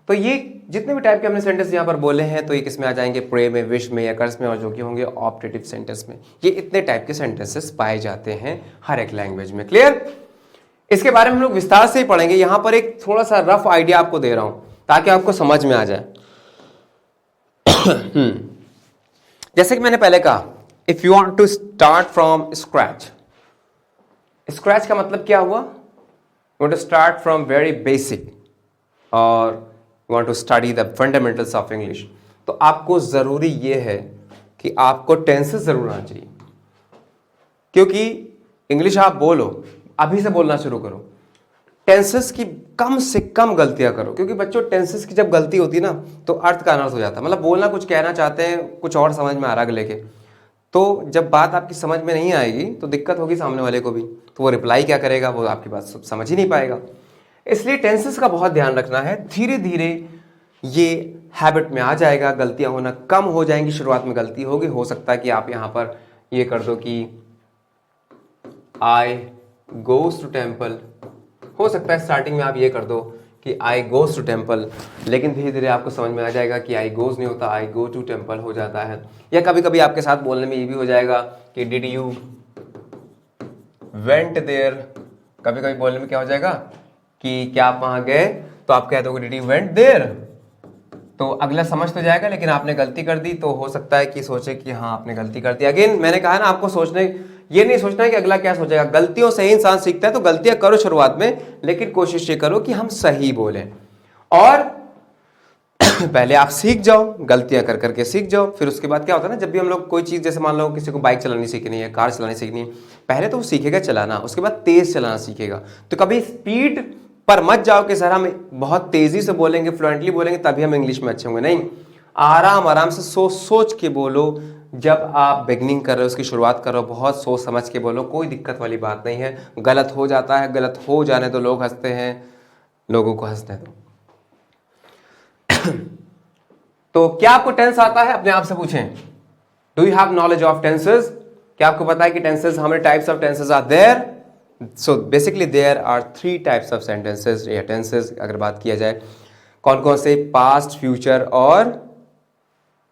Speaker 1: तो ये जितने भी टाइप के हमने सेंटेंस यहाँ पर बोले हैं, तो ये किस में आ जाएंगे, प्रे में, विश में, या कर्ज में, और जो कि होंगे ऑप्टेटिव सेंटेंस में। ये इतने टाइप के सेंटेंसेस पाए जाते हैं हर एक लैंग्वेज में। क्लियर, इसके बारे में हम लोग विस्तार से ही पढ़ेंगे। यहां पर एक थोड़ा सा रफ आइडिया आपको दे रहा हूं ताकि आपको समझ में आ जाए। जैसे कि मैंने पहले कहा, if you want to start from scratch, scratch का मतलब क्या हुआ, you want to start from very basic, और you want to study the fundamentals of English, तो आपको जरूरी ये है कि आपको टेंसेस जरूर आना चाहिए। क्योंकि इंग्लिश आप बोलो, अभी से बोलना शुरू करो, टेंसेस की कम से कम गलतियां करो। क्योंकि बच्चों टेंसेस की जब गलती होती है ना, तो अर्थ का अनर्थ हो जाता है। मतलब बोलना कुछ कहना चाहते हैं, कुछ और समझ में आ रहा है अगले के, तो जब बात आपकी समझ में नहीं आएगी तो दिक्कत होगी सामने वाले को भी, तो वो रिप्लाई क्या करेगा, वो आपकी बात समझ ही नहीं पाएगा। इसलिए टेंसेस का बहुत ध्यान रखना है। धीरे धीरे ये हैबिट में आ जाएगा, गलतियां होना कम हो जाएंगी। शुरुआत में गलती होगी, हो सकता है कि आप यहां पर ये कर दो कि आई गोज टू टेम्पल, हो सकता है स्टार्टिंग में आप ये कर दो कि आई गोज टू टेम्पल, लेकिन धीरे धीरे आपको समझ में आ जाएगा कि आई गोज नहीं होता, आई गो टू टेम्पल हो जाता है। या कभी कभी आपके साथ बोलने में ये भी हो जाएगा कि डिड यू वेंट देयर, कभी कभी बोलने में क्या हो जाएगा कि क्या आप वहां गए, तो आप कह दोगे डिड यू वेंट देयर, तो अगला समझ तो जाएगा, लेकिन आपने गलती कर दी, तो हो सकता है कि सोचे कि हाँ आपने गलती कर दी। अगेन मैंने कहा ना, आपको सोचने, ये नहीं सोचना है कि अगला क्या सोचेगा। गलतियों से ही इंसान सीखता है, तो गलतियां करो शुरुआत में, लेकिन कोशिश ये करो कि हम सही बोलें। और पहले आप सीख जाओ, गलतियां कर करके सीख जाओ। फिर उसके बाद क्या होता है ना, जब भी हम लोग कोई चीज़, जैसे मान लो किसी को बाइक चलानी सीखनी है, कार चलानी सीखनी है, पहले तो वो सीखेगा चलाना, उसके बाद तेज चलाना सीखेगा। तो कभी स्पीड पर मत जाओ कि सर हम बहुत तेजी से बोलेंगे, फ्लुएंटली बोलेंगे तभी हम इंग्लिश में अच्छे होंगे। नहीं, आराम आराम से सोच सोच के बोलो। जब आप बिगनिंग कर रहे हो, उसकी शुरुआत कर रहे हो, बहुत सोच समझ के बोलो, कोई दिक्कत वाली बात नहीं है। गलत हो जाता है, गलत हो जाने तो लोग हंसते हैं, लोगों को हंसने दो। तो क्या आपको टेंस आता है? अपने आप से पूछें, do you have knowledge of tenses? क्या आपको पता है कि tenses, how many types of tenses are there? So basically there are 3 types of sentences या टेंसेस। अगर बात किया जाए कौन कौन से, पास्ट, फ्यूचर और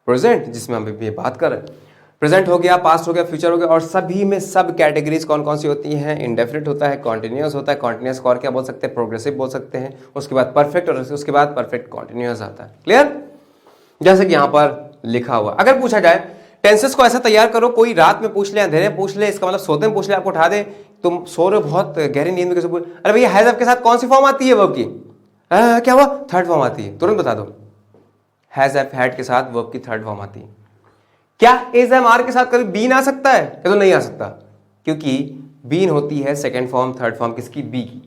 Speaker 1: प्रेजेंट, जिसमें हम अभी बात कर रहे हैं। प्रेजेंट हो गया, पास्ट हो गया, फ्यूचर हो गया, और सभी में सब कैटेगरीज कौन कौन सी होती हैं? इंडेफिनिट होता है, कॉन्टिन्यूअस होता है, कॉन्टिन्यूअस को और क्या बोल सकते हैं? प्रोग्रेसिव बोल सकते हैं। उसके बाद परफेक्ट, और उसके बाद परफेक्ट कॉन्टिन्यूअस आता है। क्लियर? जैसे कि यहां पर लिखा हुआ, अगर पूछा जाए टेंसेस को ऐसा तैयार करो, कोई रात में पूछ ले, अंधेरे में पूछ ले, इसका मतलब सोते में पूछ ले, आपको उठा दे, तुम सो रहे हो बहुत गहरी नींद में, कैसे पूछ, अरे भैया हैज आपके साथ कौन सी फॉर्म आती है वर्ब की? क्या हुआ? थर्ड फॉर्म आती है, तुरंत बता दो। हैज एफ हैड के साथ वर्ब की थर्ड फॉर्म आती है। क्या इज एम आर के साथ कभी बीन आ सकता है? ये तो नहीं आ सकता, क्योंकि बीन होती है सेकेंड फॉर्म, थर्ड फॉर्म किसकी? बी की।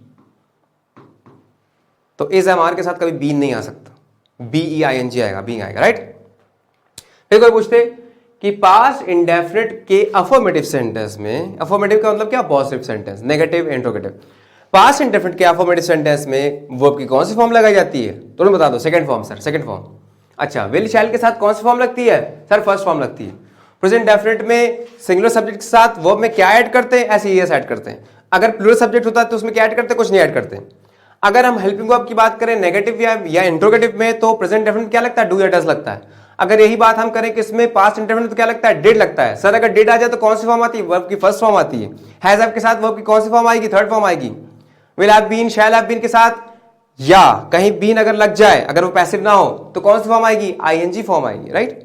Speaker 1: तो इज एम आर के साथ कभी बीन नहीं आ सकता, BEING आएगा, बीइंग आएगा, राइट? फिर कोई पूछते कि पास्ट इंडेफिनिट के अफर्मेटिव सेंटेंस में, अफर्मेटिव का मतलब क्या? Positive sentence, negative, interrogative. Past indefinite के अफर्मेटिव सेंटेंस में वर्ब की कौन सी फॉर्म लगाई जाती है? तुरंत बता दो। Second form sir, second form. अच्छा, विल शैल के साथ कौन सी फॉर्म लगती है? सर फर्स्ट फॉर्म लगती है। प्रेजेंट डेफिनेट में सिंगुलर सब्जेक्ट के साथ वर्ब में क्या ऐड करते हैं? ऐसे एस ऐड करते हैं। अगर प्लूरल सब्जेक्ट होता है तो उसमें क्या ऐड करते हैं? कुछ नहीं ऐड करते। अगर हम हेल्पिंग वर्ब की बात करें नेगेटिव या इंट्रोगेटिव में, तो प्रेजेंट डेफिनेट क्या लगता है? डू या डज लगता है। अगर यही बात हम करें किसमें? पास्ट इंडेफिनिट, तो क्या लगता है? डिड लगता है। सर अगर डिड आ जाए तो कौन सी फॉर्म आती है? वर्ब की फर्स्ट फॉर्म आती है। हैज हैव के साथ वर्ब की कौन सी फॉर्म आएगी? थर्ड फॉर्म आएगी। Will have been, shall have been के साथ या कहीं बीन अगर लग जाए, अगर वो पैसिव ना हो, तो कौन सी फॉर्म आएगी? ING फॉर्म आएगी, राइट?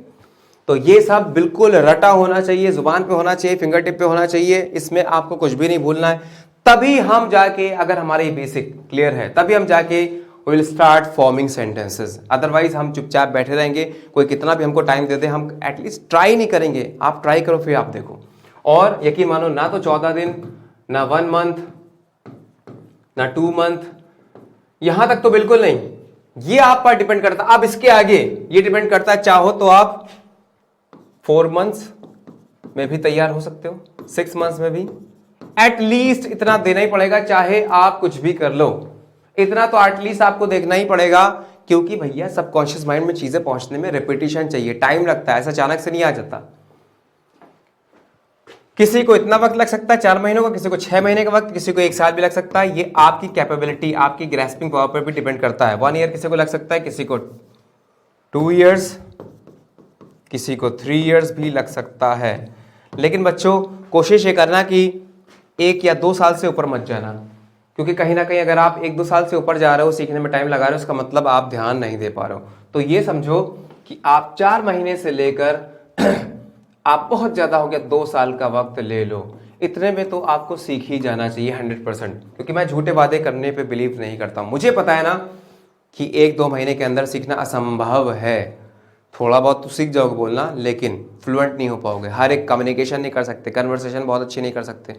Speaker 1: तो ये सब बिल्कुल रटा होना चाहिए, जुबान पे होना चाहिए, फिंगर टिप पे होना चाहिए, इसमें आपको कुछ भी नहीं भूलना है। तभी हम जाके, अगर हमारे ये बेसिक क्लियर है, तभी हम जाके will start forming sentences. Otherwise हम चुपचाप बैठे रहेंगे, कोई कितना भी हमको टाइम दे दे, हम एटलीस्ट ट्राई नहीं करेंगे। आप ट्राई करो, फिर आप देखो। और यकीन मानो, ना तो 14 दिन, ना 1 मंथ, ना 2 मंथ, यहां तक तो बिल्कुल नहीं। ये आप पर डिपेंड करता है। अब इसके आगे ये डिपेंड करता है, चाहो तो आप 4 मंथ्स में भी तैयार हो सकते हो, 6 मंथ्स में भी। एटलीस्ट इतना देना ही पड़ेगा, चाहे आप कुछ भी कर लो, इतना तो एटलीस्ट आपको देखना ही पड़ेगा। क्योंकि भैया सबकॉन्शियस माइंड में चीजें पहुंचने में रेपिटेशन चाहिए, टाइम लगता है, ऐसा अचानक से नहीं आ जाता। किसी को इतना वक्त लग सकता है 4 महीनों का, किसी को 6 महीने का वक्त, किसी को 1 साल भी लग सकता है। ये आपकी कैपेबिलिटी, आपकी ग्रैस्पिंग पावर पर भी डिपेंड करता है। 1 ईयर किसी को लग सकता है, किसी को 2 ईयर्स, किसी को 3 ईयर्स भी लग सकता है। लेकिन बच्चों कोशिश ये करना कि 1 या 2 साल से ऊपर मत जाना, क्योंकि कहीं ना कहीं अगर आप 1-2 साल से ऊपर जा रहे हो, सीखने में टाइम लगा रहे हो, उसका मतलब आप ध्यान नहीं दे पा रहे हो। तो ये समझो कि आप 4 महीने से लेकर आप बहुत ज्यादा हो गया 2 साल का वक्त ले लो, इतने में तो आपको सीख ही जाना चाहिए 100%। क्योंकि मैं झूठे वादे करने पे बिलीव नहीं करता। मुझे पता है ना कि 1-2 महीने के अंदर सीखना असंभव है। थोड़ा बहुत तो सीख जाओगे बोलना, लेकिन फ्लुएंट नहीं हो पाओगे। हर एक कम्युनिकेशन नहीं कर सकते, कन्वर्सेशन बहुत अच्छी नहीं कर सकते।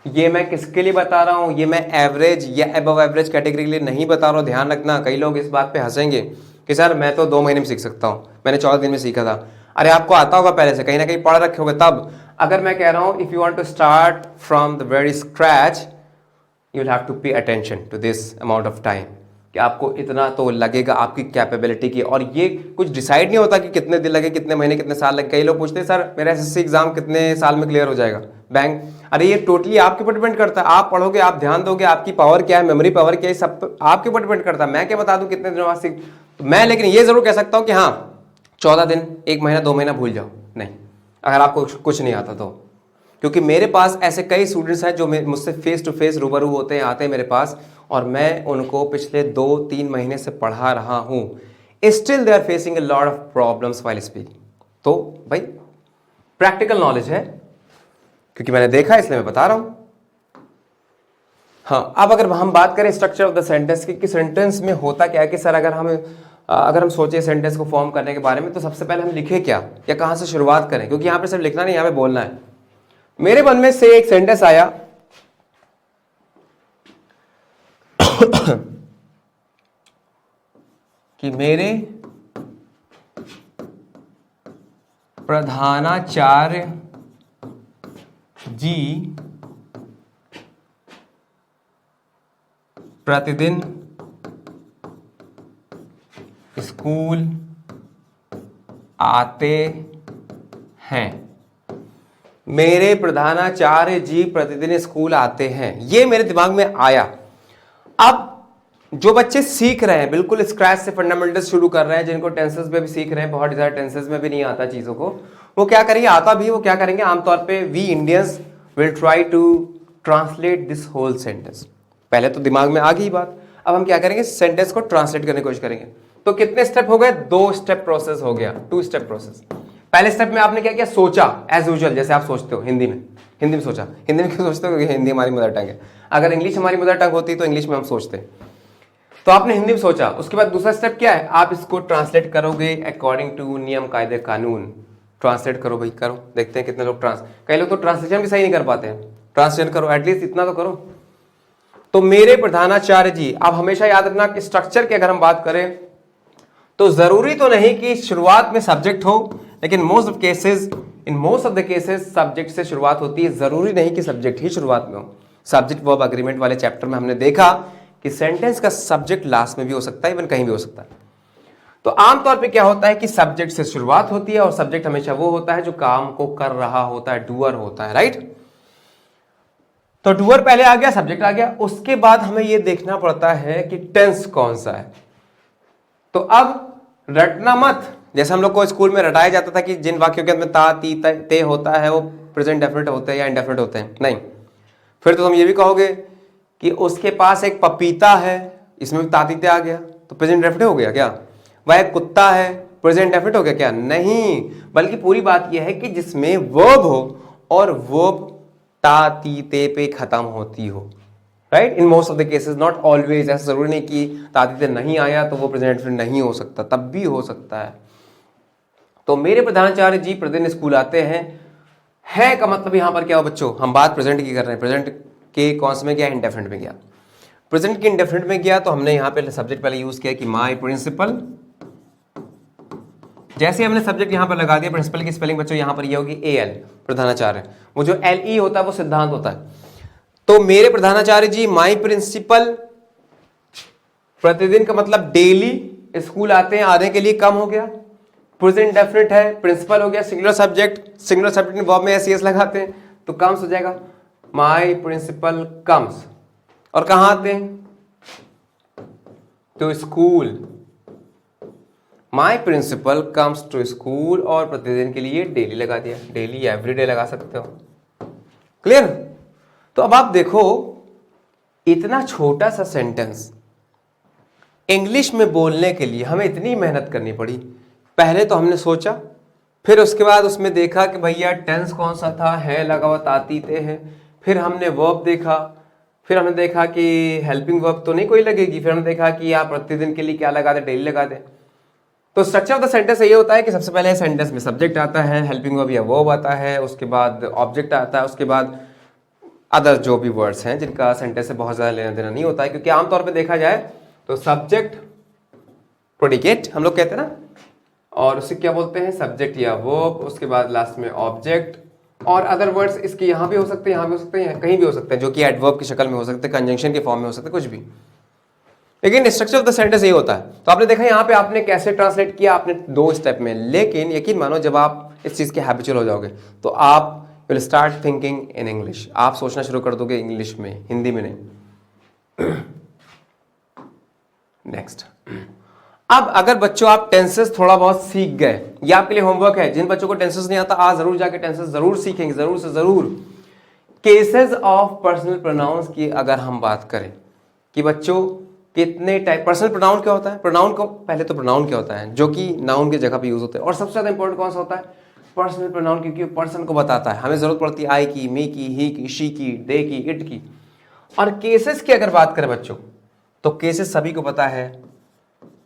Speaker 1: ये मैं किसके लिए बता रहा हूँ? ये मैं एवरेज या अबव एवरेज कैटेगरी के लिए नहीं बता रहा हूँ, ध्यान रखना। कई लोग इस बात पे हंसेंगे कि सर मैं तो 2 महीने में सीख सकता हूँ, मैंने 14 दिन में सीखा था। अरे आपको आता होगा पहले से, कहीं ना कहीं पढ़ रखे होगे तब। अगर मैं कह रहा हूँ if you want to start from the very scratch, you will have to pay attention to this amount of time, कि आपको इतना तो लगेगा आपकी कैपेबिलिटी की। और ये कुछ डिसाइड नहीं होता कि कितने दिन लगे, कितने महीने, कितने साल लगे। कई लोग पूछते हैं सर मेरा SSC एग्जाम कितने साल में क्लियर हो जाएगा, बैंक। अरे ये टोटली आपके ऊपर डिपेंड करता है। आप पढ़ोगे, आप ध्यान दोगे, आपकी पावर क्या है, मेमोरी पावर क्या है, सब आपके ऊपर डिपेंड करता है। मैं क्या बता दूं कितने दिनों बाद सीख, मैं लेकिन ये जरूर कह सकता हूँ कि हाँ 14 दिन, 1 महीना, 2 महीना भूल जाओ, नहीं, अगर आपको कुछ नहीं आता तो। क्योंकि मेरे पास ऐसे कई स्टूडेंट्स हैं जो मुझसे फेस टू फेस रूबरू होते हैं, आते हैं मेरे पास, और मैं उनको पिछले 2-3 महीने से पढ़ा रहा हूं। Still they are facing a lot of problems while speaking. तो भाई प्रैक्टिकल नॉलेज है, क्योंकि मैंने देखा इसलिए मैं बता रहा हूं। हाँ, अब अगर हम बात करें स्ट्रक्चर ऑफ द सेंटेंस की, कि सेंटेंस में होता क्या है कि सर अगर हम सोचे सेंटेंस को फॉर्म करने के बारे में, तो सबसे पहले हम लिखे क्या या कहाँ से शुरुआत करें, क्योंकि यहाँ पे सिर्फ लिखना नहीं, यहाँ पे बोलना है। मेरे मन में से एक सेंटेंस आया कि मेरे प्रधानाचार्य जी प्रतिदिन स्कूल आते हैं। मेरे प्रधानाचार्य जी प्रतिदिन स्कूल आते हैं, ये मेरे दिमाग में आया। अब जो बच्चे सीख रहे हैं, बिल्कुल स्क्रैच से फंडामेंटल्स शुरू कर रहे हैं, जिनको टेंसेस में भी सीख रहे हैं, बहुत ज़्यादा टेंसेस में भी नहीं आता चीज़ों को, वो क्या करेंगे, आता भी वो क्या करेंगे, आमतौर पे we Indians will try to translate this whole sentence. पहले तो दिमाग में आ गई बात, अब हम क्या करेंगे, सेंटेंस को ट्रांसलेट करने की कोशिश करेंगे। तो कितने स्टेप हो गए, 2 स्टेप प्रोसेस हो गया, 2 स्टेप प्रोसेस। पहले स्टेप में आपने क्या किया, सोचा एज यूजुअल, जैसे आप सोचते हो हिंदी में सोचा। हिंदी में क्यों सोचते हो, क्योंकि हिंदी हमारी मदर टंग है। अगर इंग्लिश हमारी मदर टंग होती तो इंग्लिश में हम सोचते। तो आपने हिंदी में सोचा, उसके बाद दूसरा स्टेप क्या है, आप इसको ट्रांसलेट करोगे अकॉर्डिंग टू नियम कायदे कानून। ट्रांसलेट करो भाई, करो, देखते हैं कितने लोग कई लोग तो ट्रांसलेशन भी सही नहीं कर पाते हैं। ट्रांसलेट करो, एटलीस्ट इतना तो करो। तो मेरे प्रधानाचार्य जी, आप हमेशा याद रखना कि स्ट्रक्चर की अगर हम बात करें तो जरूरी तो नहीं कि शुरुआत में सब्जेक्ट हो, लेकिन in most of the cases subject से शुरुआत होती है। जरूरी नहीं कि सब्जेक्ट ही शुरुआत में हो। सब्जेक्ट वर्ब अग्रीमेंट वाले चैप्टर में हमने देखा कि सेंटेंस का सब्जेक्ट लास्ट में भी हो सकता है, इवन कहीं भी हो सकता है। तो आमतौर पे क्या होता है कि सब्जेक्ट से शुरुआत होती है, और सब्जेक्ट हमेशा वो होता है जो काम को कर रहा होता है, डूअर होता है, राइट। तो डूअर पहले आ गया, सब्जेक्ट आ गया, उसके बाद हमें यह देखना पड़ता है कि टेंस कौन सा है। तो अब रटना मत, जैसे हम लोग को स्कूल में रटाया जाता था कि जिन वाक्यों के अंदर ता ती ते होता है वो प्रेजेंट डेफिनेट होते हैं या इंडेफिनेट होते हैं, नहीं। फिर तो तुम ये भी कहोगे कि उसके पास एक पपीता है, इसमें भी ता ती ते आ गया, तो प्रेजेंट डेफिनेट हो गया क्या। वह एक कुत्ता है, प्रेजेंट डेफिनेट हो गया क्या, नहीं। बल्कि पूरी बात यह है कि जिसमें वर्ब हो और वर्ब ता ती ते पे खत्म होती हो, right. In most of the cases, not always. ऐसा जरूरी नहीं कि ताती से नहीं आया तो वो प्रेजेंट डेफिनेट नहीं हो सकता, तब भी हो सकता है। तो मेरे प्रधानाचार्य जी प्रतिदिन स्कूल आते हैं, है का मतलब यहां पर क्या हो बच्चों, हम बात प्रेजेंट की कर रहे हैं। प्रेजेंट के कौन से में गया, इंडेफिनिट में गया। प्रेजेंट के इंडेफिनिट में गया तो हमने यहां पे सब्जेक्ट पहले यूज किया कि माय प्रिंसिपल। जैसे हमने सब्जेक्ट यहां पर लगा दिया, प्रिंसिपल की स्पेलिंग बच्चों यहां पर ये होगी AL, प्रधानाचार्य। वो जो LE होता है वो सिद्धांत होता है। तो मेरे प्रधानाचार्य जी, माय प्रिंसिपल, प्रतिदिन का मतलब डेली स्कूल आते हैं, आने के लिए कम हो गया। प्रेजेंट डेफिनेट है, प्रिंसिपल हो गया, सिंगुलर सब्जेक्ट में वर्ब में एस लगाते हैं तो कम्स हो जाएगा, माय प्रिंसिपल कम्स। और कहां आते हैं, तो school. My principal comes to school, और प्रतिदिन के लिए डेली लगा दिया, डेली एवरीडे लगा सकते हो। क्लियर। तो अब आप देखो, इतना छोटा सा सेंटेंस इंग्लिश में बोलने के लिए हमें इतनी मेहनत करनी पड़ी। पहले तो हमने सोचा, फिर उसके बाद उसमें देखा कि भैया टेंस कौन सा था, है लगा हुआ ताती ते है। फिर हमने वर्ब देखा, फिर हमने देखा कि हेल्पिंग वर्ब तो नहीं कोई लगेगी। फिर हमने देखा कि आप प्रतिदिन के लिए क्या लगा दे, डेली लगा दे। तो स्ट्रक्चर ऑफ द सेंटेंस ये होता है कि सबसे पहले सेंटेंस में सब्जेक्ट आता है, हेल्पिंग वर्ब या वर्ब आता है, उसके बाद ऑब्जेक्ट आता है, उसके बाद अदर जो भी वर्ड्स हैं जिनका सेंटेंस से बहुत ज्यादा लेना देना नहीं होता है। क्योंकि आमतौर पे देखा जाए तो सब्जेक्ट प्रेडिकेट हम लोग कहते हैं ना, और उसे क्या बोलते हैं, सब्जेक्ट या वर्ब, उसके बाद लास्ट में ऑब्जेक्ट, और अदर वर्ड्स इसके यहाँ भी हो सकते हैं, यहाँ भी हो सकते हैं, कहीं भी हो सकते हैं, जो कि एडवर्ब की शक्ल में हो सकते हैं, कंजंक्शन के फॉर्म में हो सकते हैं, कुछ भी। लेकिन स्ट्रक्चर ऑफ द सेंटेंस ये होता है। तो आपने देखा यहाँ पे आपने कैसे ट्रांसलेट किया, आपने 2 स्टेप में। लेकिन यकीन मानो जब आप इस चीज के हैबिचुअल हो जाओगे तो आप will start thinking in English. आप सोचना शुरू कर दोगे इंग्लिश में, हिंदी में नहीं। नेक्स्ट, अब अगर बच्चों आप टेंसेस थोड़ा बहुत सीख गए, ये आपके लिए होमवर्क है। जिन बच्चों को टेंसेस नहीं आता, आज जरूर जाके टेंसेस जरूर सीखेंगे, जरूर से जरूर। केसेस ऑफ पर्सनल प्रोनाउंस की अगर हम बात करें कि बच्चों कितने टाइप, पर्सनल प्रोनाउन क्या होता है, प्रोनाउन को पहले तो प्रोनाउन क्या होता है, जो कि नाउन की जगह पे यूज होते हैं, और सबसे ज्यादा इंपॉर्टेंट कौन सा होता है, पर्सनल प्रोनाउन क्योंकि पर्सन को बताता है, हमें जरूरत पड़ती है आई की, मी की, ही की, शी की, दे की, इट की। और केसेस की अगर बात करें बच्चों, तो केसेस सभी को पता है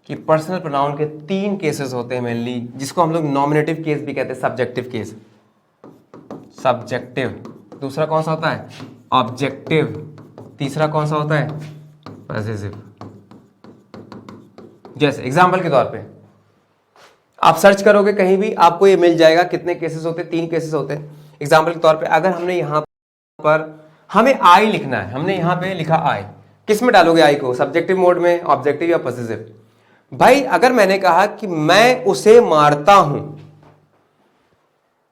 Speaker 1: कि पर्सनल प्रोनाउन के 3 केसेस होते हैं मेनली, जिसको हम लोग नॉमिनेटिव केस भी कहते हैं, सब्जेक्टिव केस, सब्जेक्टिव। दूसरा कौन सा होता है? ऑब्जेक्टिव। तीसरा कौन सा होता है? पॉसेसिव। जैसे एग्जांपल के तौर पे आप सर्च करोगे कहीं भी, आपको ये मिल जाएगा कितने केसेस होते हैं, 3 केसेस होते हैं। एग्जांपल के तौर पे अगर हमने यहां पर हमें आई लिखना है, हमने यहां पे लिखा आई, किस में डालोगे आई को? सब्जेक्टिव मोड में, ऑब्जेक्टिव या पॉसेसिव? भाई अगर मैंने कहा कि मैं उसे मारता हूं,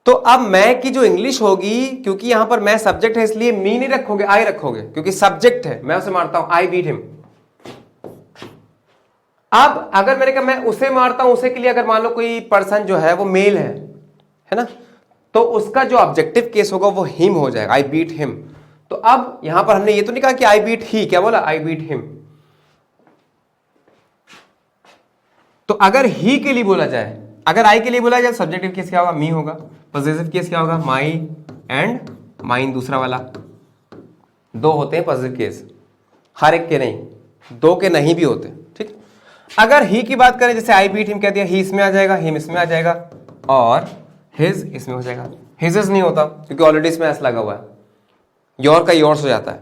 Speaker 1: तो अब मैं की जो इंग्लिश होगी, क्योंकि यहां पर मैं सब्जेक्ट है इसलिए मी नहीं रखोगे, आई रखोगे, क्योंकि सब्जेक्ट है, मैं उसे मारता हूं, आई बीट हिम। अब अगर मैंने कहा मैं उसे मारता हूं, उसे के लिए अगर मान लो कोई पर्सन जो है वो मेल है ना, तो उसका जो ऑब्जेक्टिव केस होगा वो हिम हो जाएगा, आई बीट हिम। तो अब यहां पर हमने ये तो नहीं कहा कि आई बीट ही, क्या बोला? I beat him. तो अगर ही के लिए बोला जाए, अगर आई के लिए बोला जाए, सब्जेक्टिव केस क्या होगा? मी होगा। पॉसेसिव केस क्या होगा? माई एंड माइन, दूसरा वाला। 2 होते हैं पॉसेसिव केस, हर एक के नहीं, 2 के नहीं भी होते, ठीक। अगर ही की बात करें, जैसे आई बीट हिम कह दिया, ही इसमें आ जाएगा, हिम इसमें आ जाएगा, और हिज इसमें हो जाएगा। हिजेस नहीं होता क्योंकि ऑलरेडी इसमें एस लगा हुआ है, योर का योर्स हो जाता है।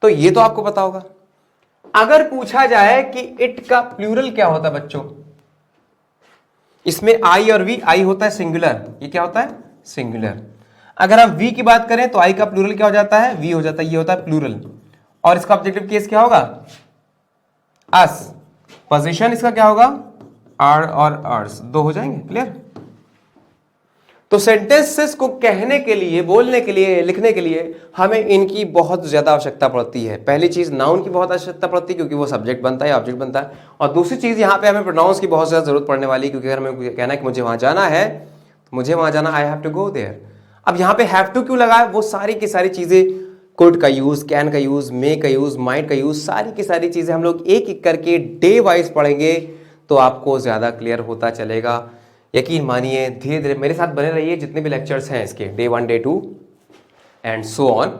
Speaker 1: तो ये तो आपको पता होगा। अगर पूछा जाए कि इट का प्लूरल क्या होता है बच्चों, इसमें आई और वी, आई होता है सिंगुलर, ये क्या होता है? सिंगुलर। अगर हम वी की बात करें तो आई का प्लूरल क्या हो जाता है? वी हो जाता है, ये होता है प्लूरल। और इसका ऑब्जेक्टिव केस क्या होगा? अस। पोजीशन इसका क्या होगा? आर और आर्स, 2 हो जाएंगे, क्लियर। तो सेंटेंसेस को कहने के लिए, बोलने के लिए, लिखने के लिए हमें इनकी बहुत ज्यादा आवश्यकता पड़ती है। पहली चीज नाउन की बहुत आवश्यकता पड़ती है क्योंकि वो सब्जेक्ट बनता है, ऑब्जेक्ट बनता है। और दूसरी चीज यहाँ पे हमें प्रोनाउंस की बहुत ज्यादा जरूरत पड़ने वाली है, क्योंकि अगर हमें कहना है कि मुझे वहां जाना है, तो मुझे वहां जाना, I have to go there. अब यहाँ पे हैव टू क्यों लगा है? वो सारी की सारी चीजें, कुड का यूज, कैन का यूज, मे का यूज, माइट का यूज, सारी की सारी चीजें हम लोग एक एक करके डे वाइज पढ़ेंगे तो आपको ज्यादा क्लियर होता चलेगा। यकीन मानिए, धीरे धीरे मेरे साथ बने रहिए, जितने भी लेक्चर्स हैं इसके, day 1, day 2 and so on,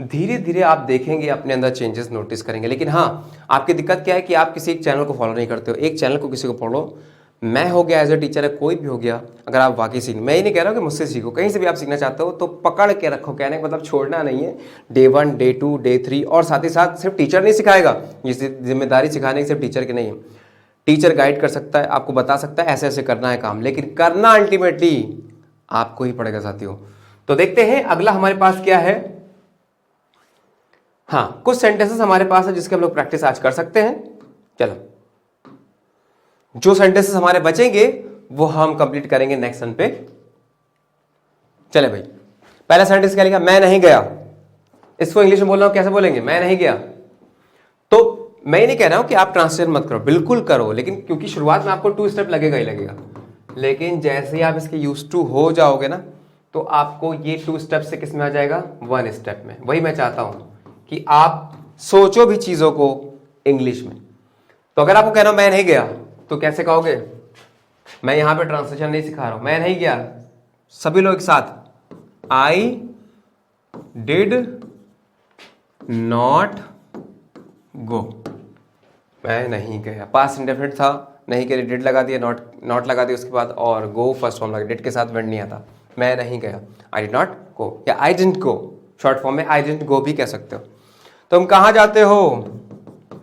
Speaker 1: धीरे धीरे आप देखेंगे, अपने अंदर चेंजेस नोटिस करेंगे। लेकिन हाँ, आपकी दिक्कत क्या है कि आप किसी एक चैनल को फॉलो नहीं करते हो। एक चैनल को किसी को फॉलो, मैं हो गया, एज ए टीचर है, कोई भी हो गया, अगर आप वाकई सीख, मैं ही नहीं कह रहा हूँ कि मुझसे सीखो, कहीं से भी आप सीखना चाहते हो तो पकड़ के रखो। कहने का मतलब छोड़ना नहीं है। डे 1, डे 2, डे 3, और साथ ही साथ सिर्फ टीचर नहीं सिखाएगा, ये जिम्मेदारी सिखाने की सिर्फ टीचर की नहीं है। टीचर गाइड कर सकता है, आपको बता सकता है ऐसे ऐसे करना है काम, लेकिन करना अल्टीमेटली आपको ही पड़ेगा साथियों। तो देखते हैं अगला हमारे पास क्या है। हाँ, कुछ सेंटेंसेस हमारे पास है जिसके हम लोग प्रैक्टिस आज कर सकते हैं। चलो, जो सेंटेंसेस हमारे बचेंगे वो हम कंप्लीट करेंगे नेक्स्ट सन पे। चले भाई, पहला सेंटेंस क्या लिखा? मैं नहीं गया। इसको इंग्लिश में बोल रहा हूं, कैसे बोलेंगे? मैं नहीं गया। तो मैं ये नहीं कह रहा हूं कि आप ट्रांसलेट मत करो, बिल्कुल करो, लेकिन क्योंकि शुरुआत में आपको 2 स्टेप लगेगा ही लगेगा, लेकिन जैसे ही आप इसके यूज टू हो जाओगे ना, तो आपको ये 2 स्टेप से किस में आ जाएगा? 1 स्टेप में। वही मैं चाहता हूं कि आप सोचो भी चीजों को इंग्लिश में। तो अगर आपको कहना मैं नहीं गया, तो कैसे कहोगे? मैं यहां पे ट्रांसलेशन नहीं सिखा रहा हूं, मैं नहीं गया, सभी लोग एक साथ, आई डिड नॉट गो। मैं नहीं गया, पास्ट इंडेफिनिट था, नहीं के लिए डिड लगा दिया, नॉट लगा दिया उसके बाद, और गो फर्स्ट फॉर्म लगा, डिड के साथ वेंट नहीं आता। मैं नहीं गया, आई डिड नॉट गो, या I didn't go, short form में आई डिडंट गो भी कह सकते हो। तुम कहां जाते हो?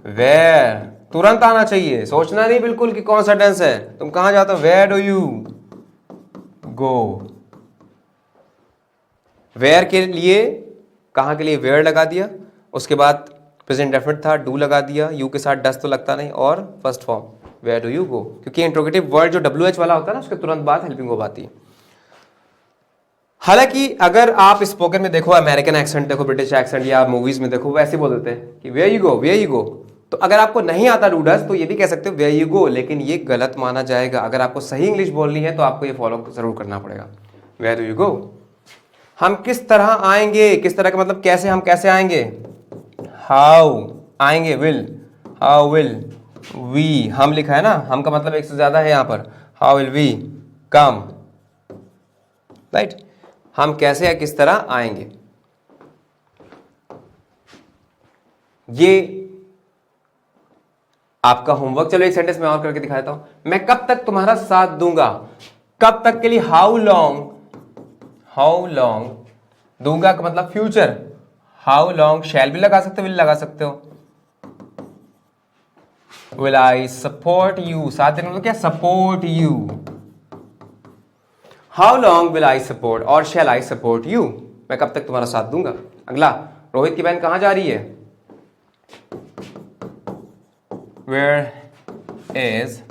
Speaker 1: वेयर, तुरंत आना चाहिए, सोचना नहीं बिल्कुल कि कौन सा टेंस है। तुम कहां जाते हो? Where do you go. Where के लिए, कहां के लिए वेयर लगा दिया, उसके बाद प्रेजेंट डेफिनेट था, डू लगा दिया, यू के साथ डस तो लगता नहीं, और first form where do you go, क्योंकि इंट्रोगेटिव वर्ड जो WH वाला होता है ना, उसके तुरंत बाद हेल्पिंग वर्ब आती है। हालांकि अगर आप स्पोकन में देखो, अमेरिकन एक्सेंट देखो, ब्रिटिश एक्सेंट, या मूवीज में देखो, वैसे बोल देते हैं कि where you go, where you go. तो अगर आपको नहीं आता डूडस, तो ये भी कह सकते हो वेयर यू गो, लेकिन ये गलत माना जाएगा। अगर आपको सही इंग्लिश बोलनी है तो आपको ये फॉलो जरूर करना पड़ेगा, वेयर डू यू गो। हम किस तरह आएंगे, किस तरह का मतलब कैसे, हम कैसे आएंगे? हाउ आएंगे, विल, हाउ विल वी, हम लिखा है ना, हम का मतलब एक से ज्यादा है यहाँ पर, how will we come. Right, हम कैसे या किस तरह आएंगे, ये आपका होमवर्क। चलो एक सेंटेंस में और करके दिखाता हूं। मैं कब तक तुम्हारा साथ दूंगा, कब तक के लिए हाउ लॉन्ग दूंगा का मतलब फ्यूचर, हाउ लॉन्ग शैल भी लगा सकते हो, विल लगा सकते हो। विल आई सपोर्ट यू, साथ देने मतलब क्या, support you. How long will I support और शैल आई सपोर्ट यू, मैं कब तक तुम्हारा साथ दूंगा। अगला, रोहित की बहन कहां जा रही है, where is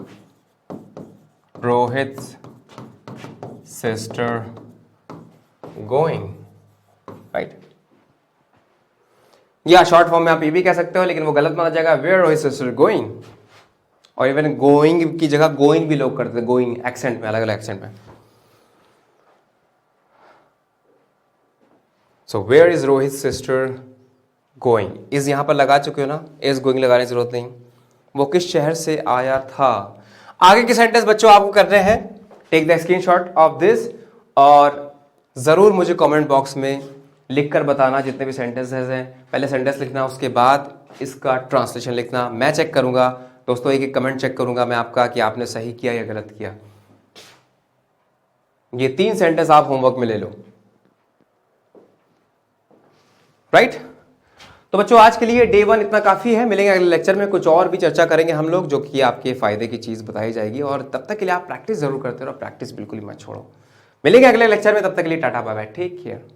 Speaker 1: Rohit's sister going, right. या शॉर्ट फॉर्म में आप ये भी कह सकते हो, लेकिन वो गलत माना जाएगा, वेयर रोहित सिस्टर गोइंग। और इवन गोइंग की जगह गोइंग भी लोग करते हैं, गोइंग एक्सेंट में, अलग अलग एक्सेंट में। So where is Rohit sister going, is यहां पर लगा चुके हो ना, इज गोइंग लगाने की जरूरत नहीं। वो किस शहर से आया था। आगे के सेंटेंस बच्चों आपको करने हैं, take the screenshot of this और जरूर मुझे कमेंट बॉक्स में लिखकर बताना जितने भी सेंटेंसेस हैं। पहले सेंटेंस लिखना, उसके बाद इसका ट्रांसलेशन लिखना। मैं चेक करूंगा दोस्तों, एक एक कमेंट चेक करूंगा मैं आपका कि आपने सही किया या गलत किया। ये 3 सेंटेंस आप होमवर्क में ले लो, राइट। तो बच्चों आज के लिए डे 1 इतना काफी है। मिलेंगे अगले लेक्चर में, कुछ और भी चर्चा करेंगे हम लोग, जो कि आपके फायदे की चीज बताई जाएगी। और तब तक के लिए आप प्रैक्टिस जरूर करते रहो, प्रैक्टिस बिल्कुल ही मत छोड़ो। मिलेंगे अगले लेक्चर में, तब तक के लिए tata bye bye, take care.